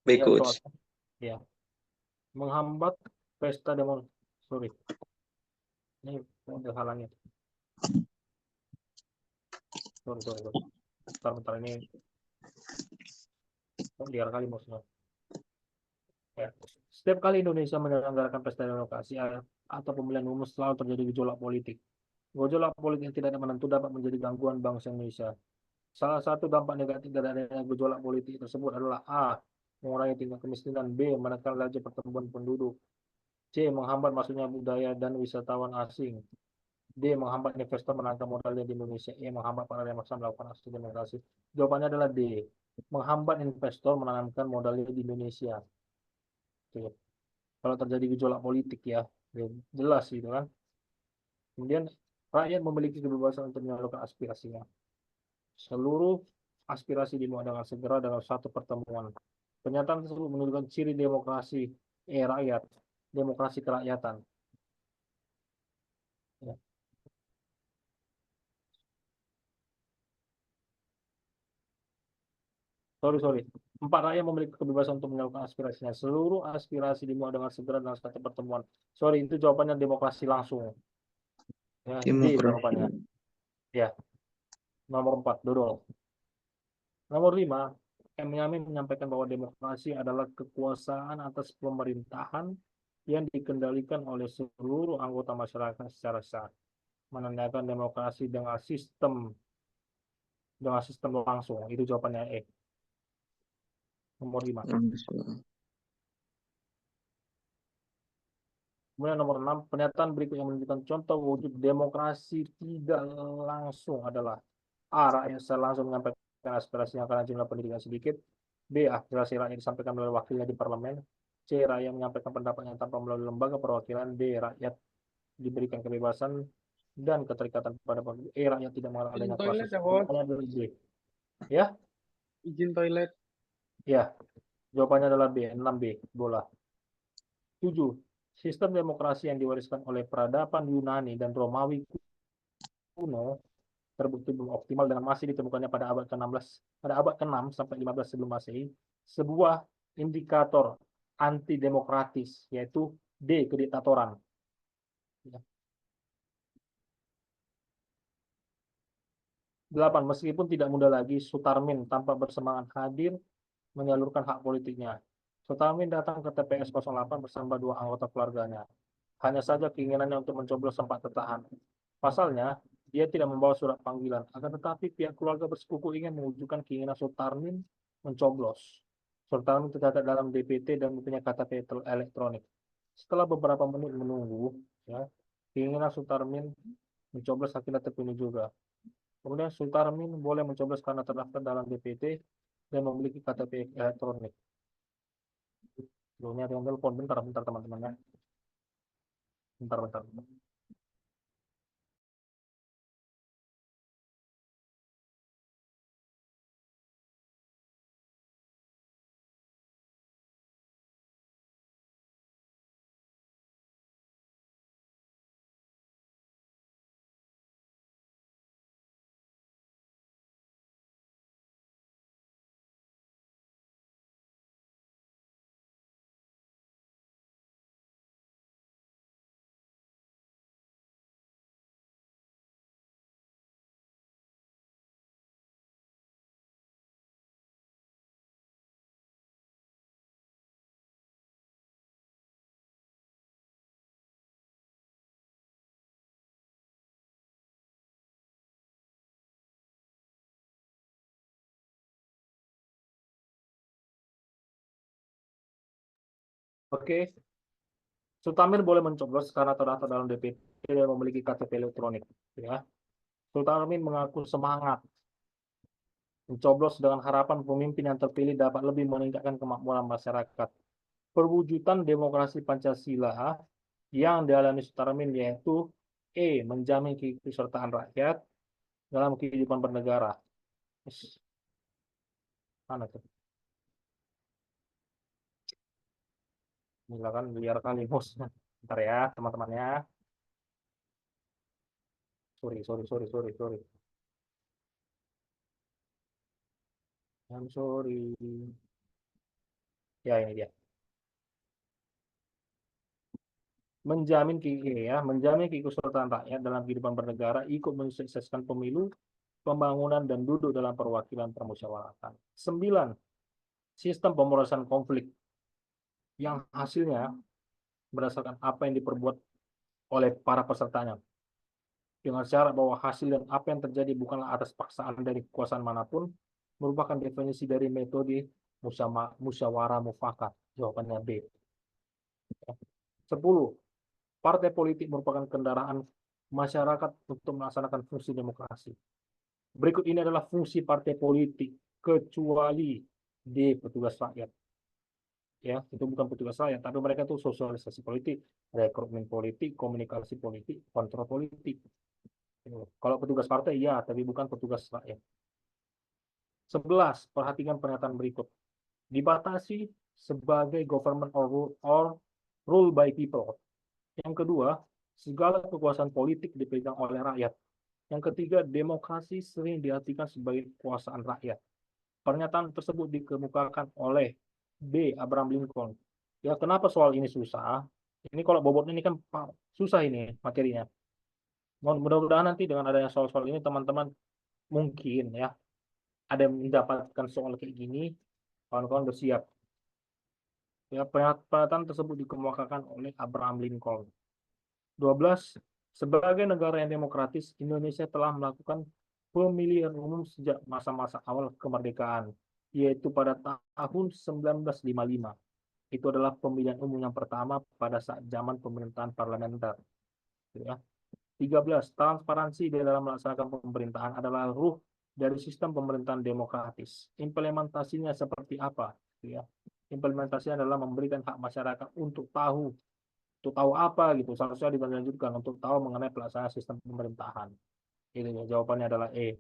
Baik Ya, coach. soal, ya. Menghambat pesta demokrasi. Sorry. Ini ada halangnya. Sorry. Bentar ini liar kali maksudnya. Ya. Setiap kali Indonesia menyelenggarakan pesta demokrasi atau pemilihan umum selalu terjadi gejolak politik. Gejolak politik yang tidak menentu dapat menjadi gangguan bangsa Indonesia. Salah satu dampak negatif dari adanya gejolak politik tersebut adalah A. Mengurangi tingkat kemiskinan. B. Menekan laju pertumbuhan penduduk. C. Menghambat masuknya budaya dan wisatawan asing. D. Menghambat investor menanam modalnya di Indonesia. E. Menghambat para demokrasi melakukan aksi demokrasi. Jawabannya adalah D. Menghambat investor menanamkan modalnya di Indonesia. Oke. Kalau terjadi gejolak politik ya jelas gitu kan. Kemudian rakyat memiliki kebebasan untuk menyalurkan aspirasinya. Seluruh aspirasi dimuat dengan segera dalam satu pertemuan. Pernyataan tersebut menunjukkan ciri demokrasi rakyat, demokrasi kerakyatan. Ya. Sorry. 4, rakyat memiliki kebebasan untuk menyalurkan aspirasinya. Seluruh aspirasi dimuat dengan segera dalam satu pertemuan. Sorry, itu jawabannya demokrasi langsung. Ya, D Demokrasi. jawabannya. Ya. Nomor 4, Dodol. Nomor 5, Benjamin menyampaikan bahwa demokrasi adalah kekuasaan atas pemerintahan yang dikendalikan oleh seluruh anggota masyarakat secara sah, menandakan demokrasi dengan sistem langsung. Itu jawabannya E. Nomor 5. Langsung. Kemudian nomor 6, pernyataan berikut yang menunjukkan contoh wujud demokrasi tidak langsung adalah A. Rakyat secara langsung menyampaikan aspirasinya karena jumlah pendidikan sedikit. B. Aspirasi rakyat disampaikan melalui wakilnya di parlemen. C. Rakyat menyampaikan pendapatnya tanpa melalui lembaga perwakilan. D. Rakyat diberikan kebebasan dan keterikatan pada pemilu. E. Rakyat tidak mengenal Izin adanya toilet proses. ya, Coach. Jawabannya adalah B. Ya, Izin toilet. ya. Jawabannya adalah B. 6B. Bola. 7. Sistem demokrasi yang diwariskan oleh peradaban Yunani dan Romawi kuno terbukti belum optimal dan masih ditemukannya pada abad ke-16, pada abad ke-6 sampai 15 sebelum Masehi, sebuah indikator antidemokratis, yaitu D. Kediktatoran. 8. Meskipun tidak mudah lagi, Sutarmin tampak bersemangat hadir menyalurkan hak politiknya. Sutarmin datang ke TPS 08 bersama 2 anggota keluarganya. Hanya saja keinginannya untuk mencoblos sempat tertahan. Pasalnya, dia tidak membawa surat panggilan. Akan tetapi pihak keluarga bersekuku ingin mewujudkan keinginan Sutarmin mencoblos. Sutarmin tercatat dalam DPT dan mempunyai KTP elektronik. Setelah beberapa menit menunggu, ya, keinginan Sutarmin mencoblos akhirnya terpenuhi juga. Kemudian Sutarmin boleh mencoblos karena terdaftar dalam DPT dan memiliki KTP elektronik. Sebelumnya ada yang telepon, bentar teman-teman ya. Bentar. Oke, Sutarmin boleh mencoblos karena terdaftar dalam DPT dan memiliki KTP elektronik. Ya, Sutarmin mengaku semangat mencoblos dengan harapan pemimpin yang terpilih dapat lebih meningkatkan kemakmuran masyarakat. Perwujudan demokrasi Pancasila yang dialami Sutarmin yaitu E. Menjamin keikutsertaan rakyat dalam kehidupan bernegara. Mana tuh? Silakan biar kali bos. Bentar ya teman-temannya. Sorry. I'm sorry. Ya ini dia. Menjamin keikutsertaan rakyat dalam kehidupan bernegara, ikut mensukseskan pemilu, pembangunan dan duduk dalam perwakilan permusyawaratan. 9. Sistem pemrosesan konflik yang hasilnya berdasarkan apa yang diperbuat oleh para pesertanya. Dengan syarat bahwa hasil dan apa yang terjadi bukanlah atas paksaan dari kekuasaan manapun, merupakan definisi dari metode musyawarah mufakat. Jawabannya B. 10. Partai politik merupakan kendaraan masyarakat untuk melaksanakan fungsi demokrasi. Berikut ini adalah fungsi partai politik, kecuali D. Petugas rakyat. Ya, itu bukan petugas rakyat, tapi mereka itu sosialisasi politik, rekrutmen politik, komunikasi politik, kontrol politik. Kalau petugas partai, ya, tapi bukan petugas rakyat. 11. Perhatikan pernyataan berikut. Dibatasi sebagai government or rule by people. Yang kedua, segala kekuasaan politik dipegang oleh rakyat. Yang ketiga, demokrasi sering diartikan sebagai kekuasaan rakyat. Pernyataan tersebut dikemukakan oleh B. Abraham Lincoln. Ya, kenapa soal ini susah? Ini kalau bobotnya ini kan susah ini materinya. Mudah-mudahan nanti dengan adanya soal-soal ini teman-teman mungkin ya ada yang mendapatkan soal kayak gini, kawan-kawan bersiap. Ya, pernyataan tersebut dikemukakan oleh Abraham Lincoln. 12. Sebagai negara yang demokratis, Indonesia telah melakukan pemilihan umum sejak masa-masa awal kemerdekaan, yaitu pada tahun 1955. Itu adalah pemilihan umum yang pertama pada saat zaman pemerintahan parlementer. Ya. 13. Transparansi di dalam melaksanakan pemerintahan adalah ruh dari sistem pemerintahan demokratis. Implementasinya seperti apa? Ya. Implementasinya adalah memberikan hak masyarakat untuk tahu apa gitu. Seharusnya dilanjutkan untuk tahu mengenai pelaksanaan sistem pemerintahan. Ini ya, jawabannya adalah E.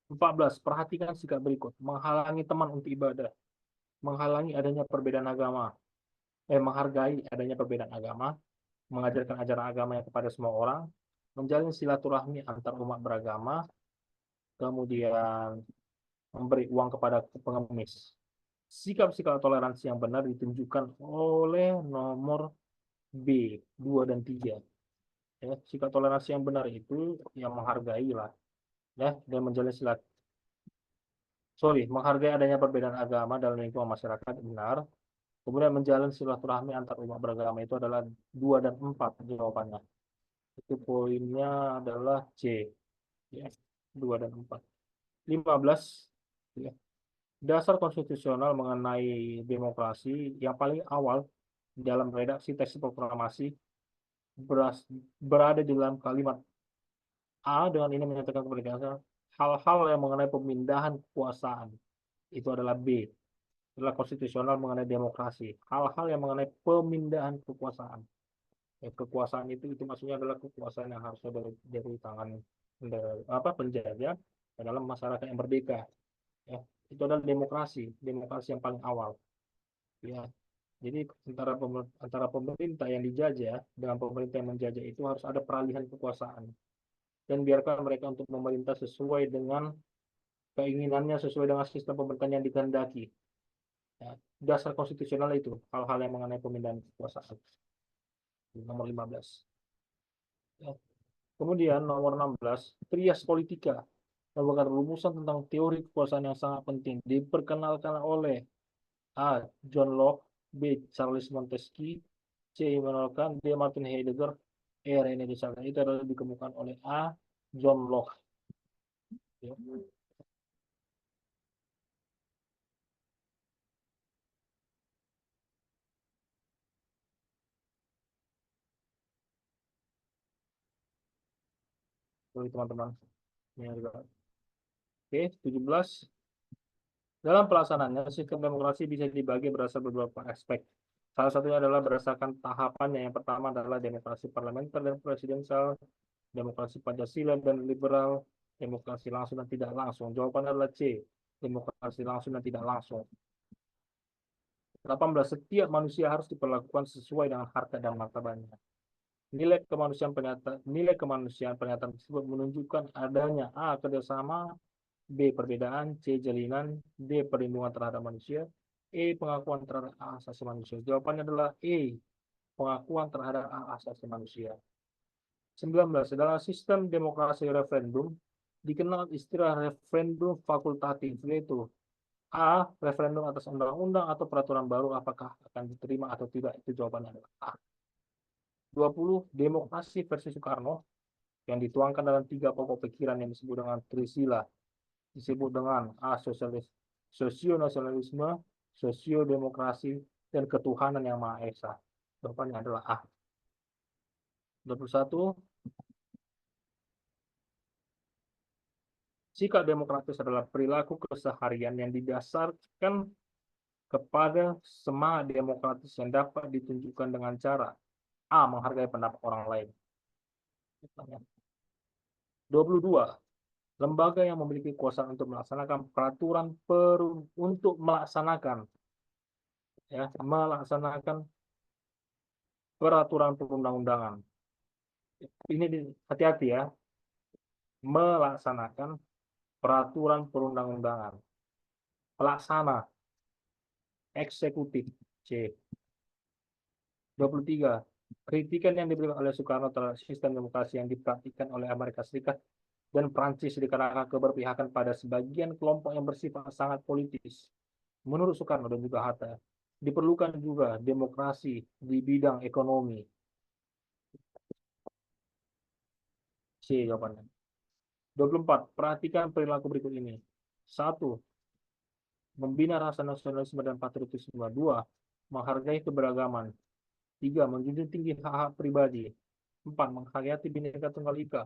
14. Perhatikan sikap berikut. Menghalangi teman untuk ibadah. Menghalangi adanya perbedaan agama. Menghargai adanya perbedaan agama. Mengajarkan ajaran agamanya kepada semua orang. Menjalin silaturahmi antar umat beragama. Kemudian memberi uang kepada pengemis. Sikap-sikap toleransi yang benar ditunjukkan oleh nomor B, 2 dan 3. Ya, sikap toleransi yang benar itu yang menghargai lah, ya, dan menghargai adanya perbedaan agama dalam lingkungan masyarakat benar. Kemudian menjalin silaturahmi antar umat beragama itu adalah 2 dan 4 jawabannya. Itu poinnya adalah C, ya, 2 dan 4. 15, ya. Dasar konstitusional mengenai demokrasi yang paling awal dalam redaksi teks proklamasi berada di dalam kalimat A. Dengan ini menyatakan kemerdekaan. Hal-hal yang mengenai pemindahan kekuasaan itu adalah B. Adalah konstitusional mengenai demokrasi. Hal-hal yang mengenai pemindahan kekuasaan. Kekuasaan itu maksudnya adalah kekuasaan yang harusnya dari tangan penjajah ke dalam masyarakat yang merdeka. Ya, itu adalah demokrasi yang paling awal. Ya, jadi antara pemerintah yang dijajah dengan pemerintah yang menjajah itu harus ada peralihan kekuasaan dan biarkan mereka untuk memerintah sesuai dengan keinginannya, sesuai dengan sistem pemerintahan yang dikehendaki. Ya, dasar konstitusional itu hal-hal yang mengenai pemindahan kekuasaan. Nomor 15. Ya. Kemudian nomor 16, Trias Politika merupakan rumusan tentang teori kekuasaan yang sangat penting. Diperkenalkan oleh A. John Locke, B. Charles Montesquieu, C. Immanuel Kant, D. Martin Heidegger, E. René Descartes. Itu adalah dikemukakan oleh A. John Locke. Ya. Bagi teman-teman. Oke, 17. Dalam pelaksanaannya, sistem demokrasi bisa dibagi berdasarkan beberapa aspek. Salah satunya adalah berdasarkan tahapannya. Yang pertama adalah demokrasi parlementer dan presidensial, demokrasi Pancasila dan liberal, demokrasi langsung dan tidak langsung. Jawabannya adalah C, demokrasi langsung dan tidak langsung. 18. Setiap manusia harus diperlakukan sesuai dengan harkat dan martabatnya. Nilai kemanusiaan pernyataan tersebut menunjukkan adanya A. kerjasama, B. perbedaan, C. jalinan, D. perlindungan terhadap manusia, E. pengakuan terhadap hak asasi manusia. Jawabannya adalah E. pengakuan terhadap hak asasi manusia. 19. Dalam sistem demokrasi referendum dikenal istilah referendum fakultatif, yaitu A. referendum atas undang-undang atau peraturan baru apakah akan diterima atau tidak. Itu jawabannya adalah A. 20. Demokrasi versi Soekarno yang dituangkan dalam 3 pokok pikiran yang disebut dengan Trisila. Disebut dengan A. Sosionasionalisme, sosiodemokrasi, dan ketuhanan yang Maha Esa. Jawabannya adalah A. 21. Sikap demokratis adalah perilaku keseharian yang didasarkan kepada semangat demokratis yang dapat ditunjukkan dengan cara A. menghargai pendapat orang lain. 22. Lembaga yang memiliki kuasa untuk melaksanakan melaksanakan peraturan perundang-undangan. Ini hati-hati ya. Melaksanakan peraturan perundang-undangan. Pelaksana, eksekutif, C. 23. Kritikan yang diberikan oleh Soekarno terhadap sistem demokrasi yang dipraktikkan oleh Amerika Serikat dan Prancis dikarenakan keberpihakan pada sebagian kelompok yang bersifat sangat politis. Menurut Soekarno dan juga Hatta, diperlukan juga demokrasi di bidang ekonomi. C jawabannya. 24. Perhatikan perilaku berikut ini. 1. Membina rasa nasionalisme dan patriotisme. 2. Menghargai keberagaman. 3. Menjunjung tinggi hak-hak pribadi. 4. Menghayati Bhinneka Tunggal Ika.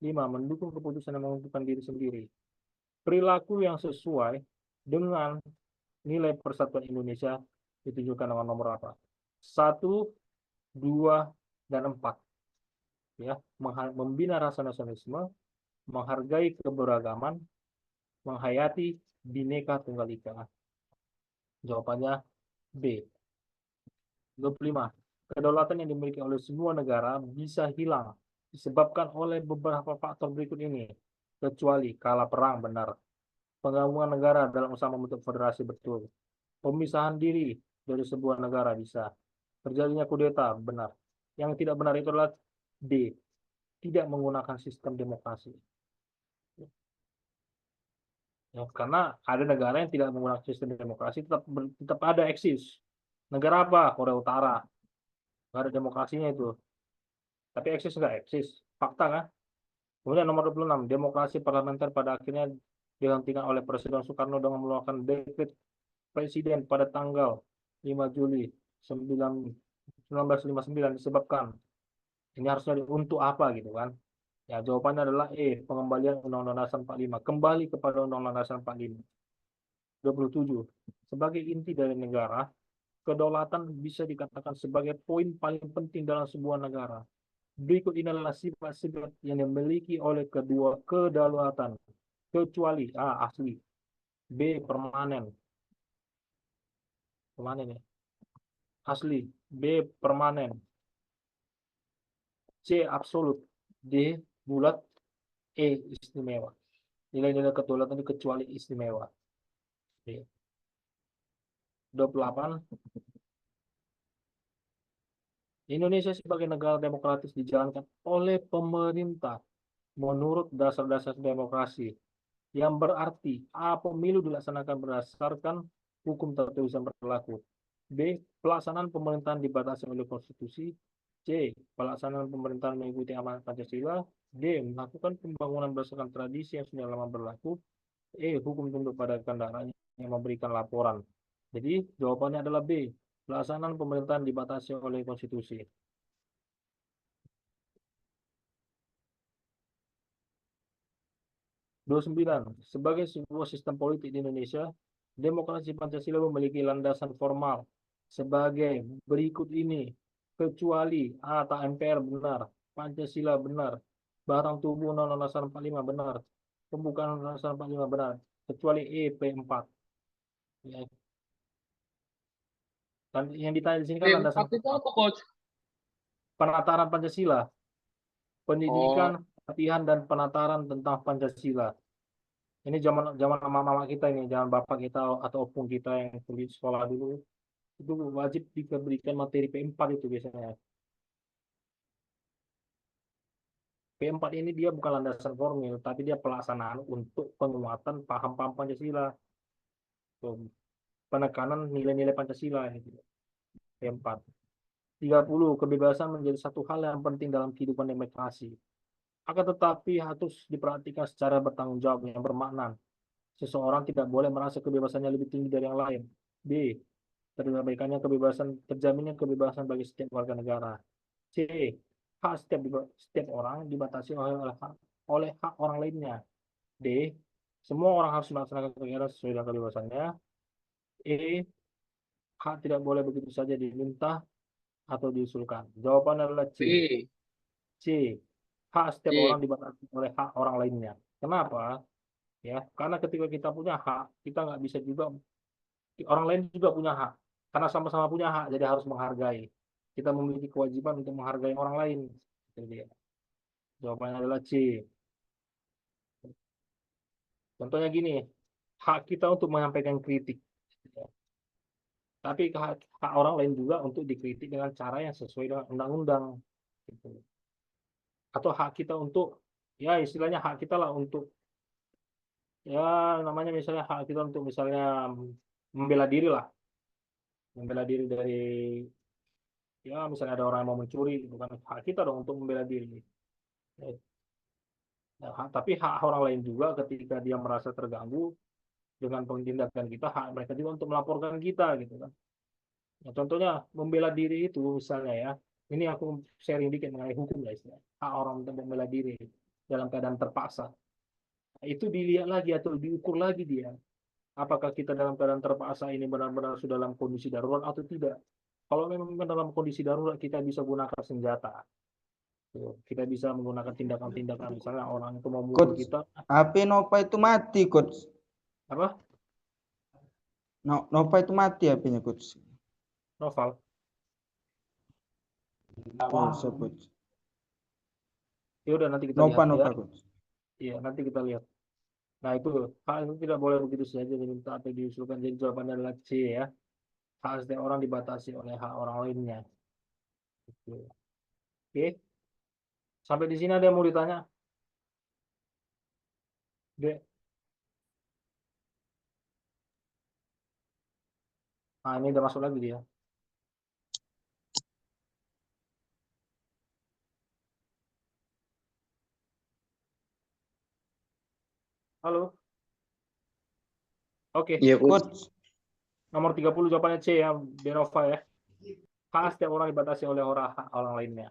5. Mendukung keputusan yang menentukan diri sendiri. Perilaku yang sesuai dengan nilai persatuan Indonesia ditunjukkan dengan nomor apa? 1, 2, dan 4. Ya, membina rasa nasionalisme, menghargai keberagaman, menghayati Bhinneka Tunggal Ika. Jawabannya B. 25. Kedaulatan yang dimiliki oleh semua negara bisa hilang disebabkan oleh beberapa faktor berikut ini, kecuali kala perang benar. Penggabungan negara dalam usaha membentuk federasi betul. Pemisahan diri dari sebuah negara bisa. Terjadinya kudeta benar. Yang tidak benar itu adalah D. Tidak menggunakan sistem demokrasi. Ya, karena ada negara yang tidak menggunakan sistem demokrasi tetap ada eksis. Negara apa? Korea Utara. Nggak ada demokrasinya itu. Tapi eksis nggak eksis. Fakta kan? Kemudian nomor 26. Demokrasi parlementer pada akhirnya dihentikan oleh Presiden Soekarno dengan mengeluarkan dekret Presiden pada tanggal 5 Juli 1959 disebabkan ini harusnya untuk apa gitu kan? Ya, jawabannya adalah E, pengembalian Undang-Undang Dasar 45. Kembali kepada Undang-Undang Dasar 45. 27. Sebagai inti dari negara, kedaulatan bisa dikatakan sebagai poin paling penting dalam sebuah negara. Berikut ini adalah sifat-sifat yang dimiliki oleh kedua kedaulatan, kecuali A, asli, B, permanen. Permanen ya. Asli, B, permanen, C, absolut, D, bulat, E, istimewa. Nilai-nilai kedaulatan itu kecuali istimewa. D. 28. Indonesia sebagai negara demokratis dijalankan oleh pemerintah menurut dasar-dasar demokrasi, yang berarti A, pemilu dilaksanakan berdasarkan hukum tertulis yang berlaku. B, pelaksanaan pemerintahan dibatasi oleh konstitusi. C, pelaksanaan pemerintahan mengikuti amanat Pancasila. D, melakukan pembangunan berdasarkan tradisi yang sudah lama berlaku. E, hukum tunduk pada kendaraan yang memberikan laporan. Jadi jawabannya adalah B, pelaksanaan pemerintahan dibatasi oleh konstitusi. 29. Sebagai sebuah sistem politik di Indonesia, demokrasi Pancasila memiliki landasan formal sebagai berikut ini, kecuali A, tak MPR benar, Pancasila benar, barang tubuh Undang-Undang Dasar 45 benar, pembukaan Undang-Undang Dasar 45 benar, kecuali E, P4. Ya. Dan yang ditanya di sini kan landasan P4 itu apa, Coach? penataran Pancasila, pendidikan, Oh, pelatihan dan penataran tentang Pancasila. Ini zaman zaman mama-mama kita ini, zaman bapak kita atau opung kita yang pergi sekolah dulu, itu wajib diberikan materi P4 itu biasanya. P4 ini dia bukan landasan formil, tapi dia pelaksanaan untuk penguatan paham-paham Pancasila, penekanan nilai-nilai Pancasila gitu. P4. 30. Kebebasan menjadi satu hal yang penting dalam kehidupan demokrasi. Akan tetapi harus diperhatikan secara bertanggung jawab yang bermakna. Seseorang tidak boleh merasa kebebasannya lebih tinggi dari yang lain. B. Terjaminnya kebebasan bagi setiap warga negara. C. Hak setiap orang dibatasi oleh hak orang lainnya. D. Semua orang harus melaksanakan kegiatan sesuai dengan kebebasannya. E. Hak tidak boleh begitu saja diminta atau diusulkan. Jawabannya adalah C. B. C. Hak setiap C. orang dibatasi oleh hak orang lainnya. Kenapa? Ya, karena ketika kita punya hak, kita nggak bisa juga, orang lain juga punya hak. Karena sama-sama punya hak, jadi harus menghargai. Kita memiliki kewajiban untuk menghargai orang lain. Jadi, jawabannya adalah C. Contohnya gini, hak kita untuk menyampaikan kritik. Tapi hak orang lain juga untuk dikritik dengan cara yang sesuai dengan undang-undang. Gitu. Atau hak kita untuk ya istilahnya hak kita lah untuk, ya namanya misalnya hak kita untuk misalnya membela diri lah, membela diri dari, ya misalnya ada orang yang mau mencuri, bukan hak kita dong untuk membela diri. Ya, tapi hak orang lain juga ketika dia merasa terganggu dengan tindakan kita, hak mereka juga untuk melaporkan kita gitu kan. Nah, contohnya membela diri itu misalnya ya, ini aku sharing dikit mengenai hukum guys ya. Hak orang untuk membela diri dalam keadaan terpaksa. Nah, itu dilihat lagi atau diukur lagi dia. Apakah kita dalam keadaan terpaksa ini benar-benar sudah dalam kondisi darurat atau tidak. Kalau memang dalam kondisi darurat kita bisa gunakan senjata. Tuh, kita bisa menggunakan tindakan-tindakan misalnya orang itu mau mukul Coach, kita, HP Nova itu mati, Coach. apa? Nova itu mati HP-nya, Coach. Novel. Oh, so, Coach. Ya udah nanti kita Nova, lihat ya. Nova, Coach. Iya, nanti kita lihat. Nah, itu hak itu tidak boleh begitu saja diminta atau diusulkan. Jadi jawabannya adalah C ya. Hak setiap orang dibatasi oleh hak orang lainnya. Oke. Oke. Sampai di sini ada yang mau ditanya? Dek. Nah, ini udah masuk lagi dia. Halo. Oke. Iya, Coach. Coach, Nomor 30 jawabannya C ya, Denova ya. Hak setiap orang dibatasi oleh hak orang lainnya.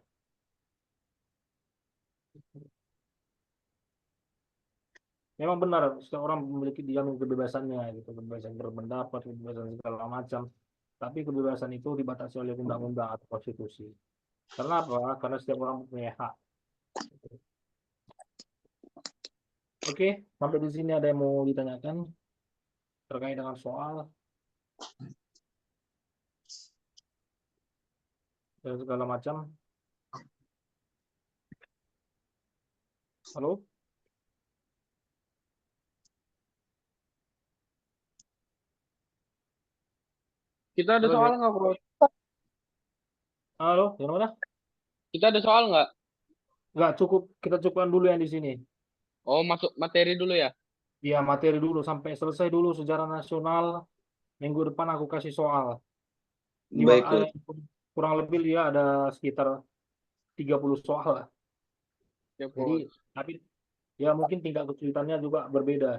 Memang benar, setiap orang memiliki dijamin kebebasannya, gitu, kebebasan berpendapat, kebebasan segala macam. Tapi kebebasan itu dibatasi oleh undang-undang atau konstitusi. Karena apa? Karena setiap orang punya hak. Oke, sampai di sini ada yang mau ditanyakan terkait dengan soal dan segala macam. Halo? Kita ada Halo, soal Dek. nggak, Bro? Halo, yang mana? Kita ada soal nggak? Nggak cukup, kita cukupkan dulu yang di sini. Oh, masuk materi dulu ya? Ya, materi dulu sampai selesai dulu sejarah nasional. Minggu depan aku kasih soal. Baik, Coach. Kurang lebih dia ada sekitar 30 soal lah. Ya, Jadi, Coach. tapi ya mungkin tingkat kesulitannya juga berbeda,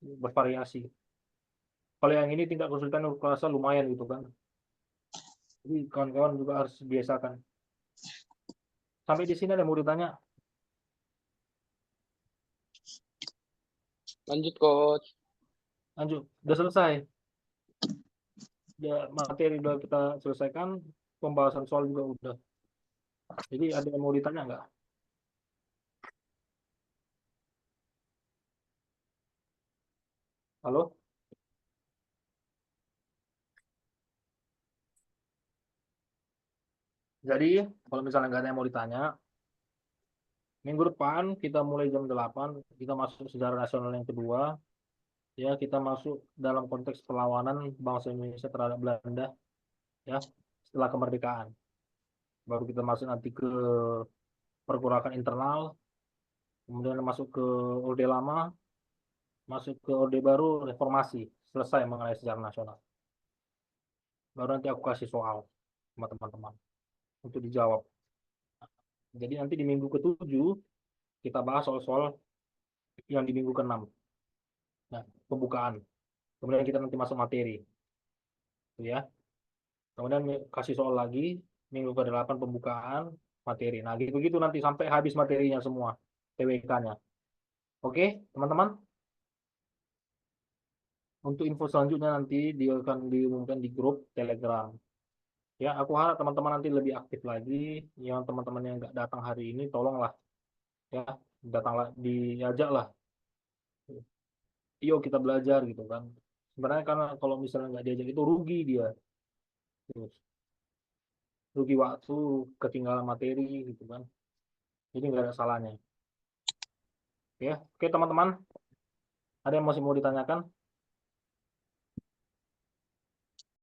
bervariasi. Kalau yang ini tingkat kesulitannya aku rasa lumayan gitu kan. Jadi kawan-kawan juga harus biasakan. Sampai di sini ada yang mau ditanya? Lanjut, Coach. Lanjut, udah selesai. Udah, materi udah kita selesaikan, pembahasan soal juga udah. Jadi ada yang mau ditanya nggak? Halo? Jadi kalau misalnya nggak ada yang mau ditanya, minggu depan kita mulai jam 8, kita masuk sejarah nasional yang kedua. Ya, kita masuk dalam konteks perlawanan bangsa Indonesia terhadap Belanda ya setelah kemerdekaan. Baru kita masuk nanti ke pergerakan internal, kemudian masuk ke Orde Lama, masuk ke Orde Baru, reformasi, selesai mengenai sejarah nasional. Baru nanti aku kasih soal sama teman-teman untuk dijawab. Jadi nanti di minggu ke-7 kita bahas soal-soal yang di minggu ke-6. Nah, pembukaan. Kemudian kita nanti masuk materi. Ya. Kemudian kasih soal lagi, minggu ke-8 pembukaan, materi. Nah, gitu-gitu nanti sampai habis materinya semua, TWK-nya. Oke, teman-teman? Untuk info selanjutnya nanti dia akan diumumkan di grup Telegram. Ya, aku harap teman-teman nanti lebih aktif lagi. Yang teman-teman yang nggak datang hari ini, tolonglah ya, datanglah, diajak lah. Yuk kita belajar gitu kan. Sebenarnya karena kalau misalnya nggak diajak itu rugi dia. Terus, rugi waktu, ketinggalan materi gitu kan. Jadi nggak ada salahnya. Ya, oke teman-teman. Ada yang masih mau ditanyakan?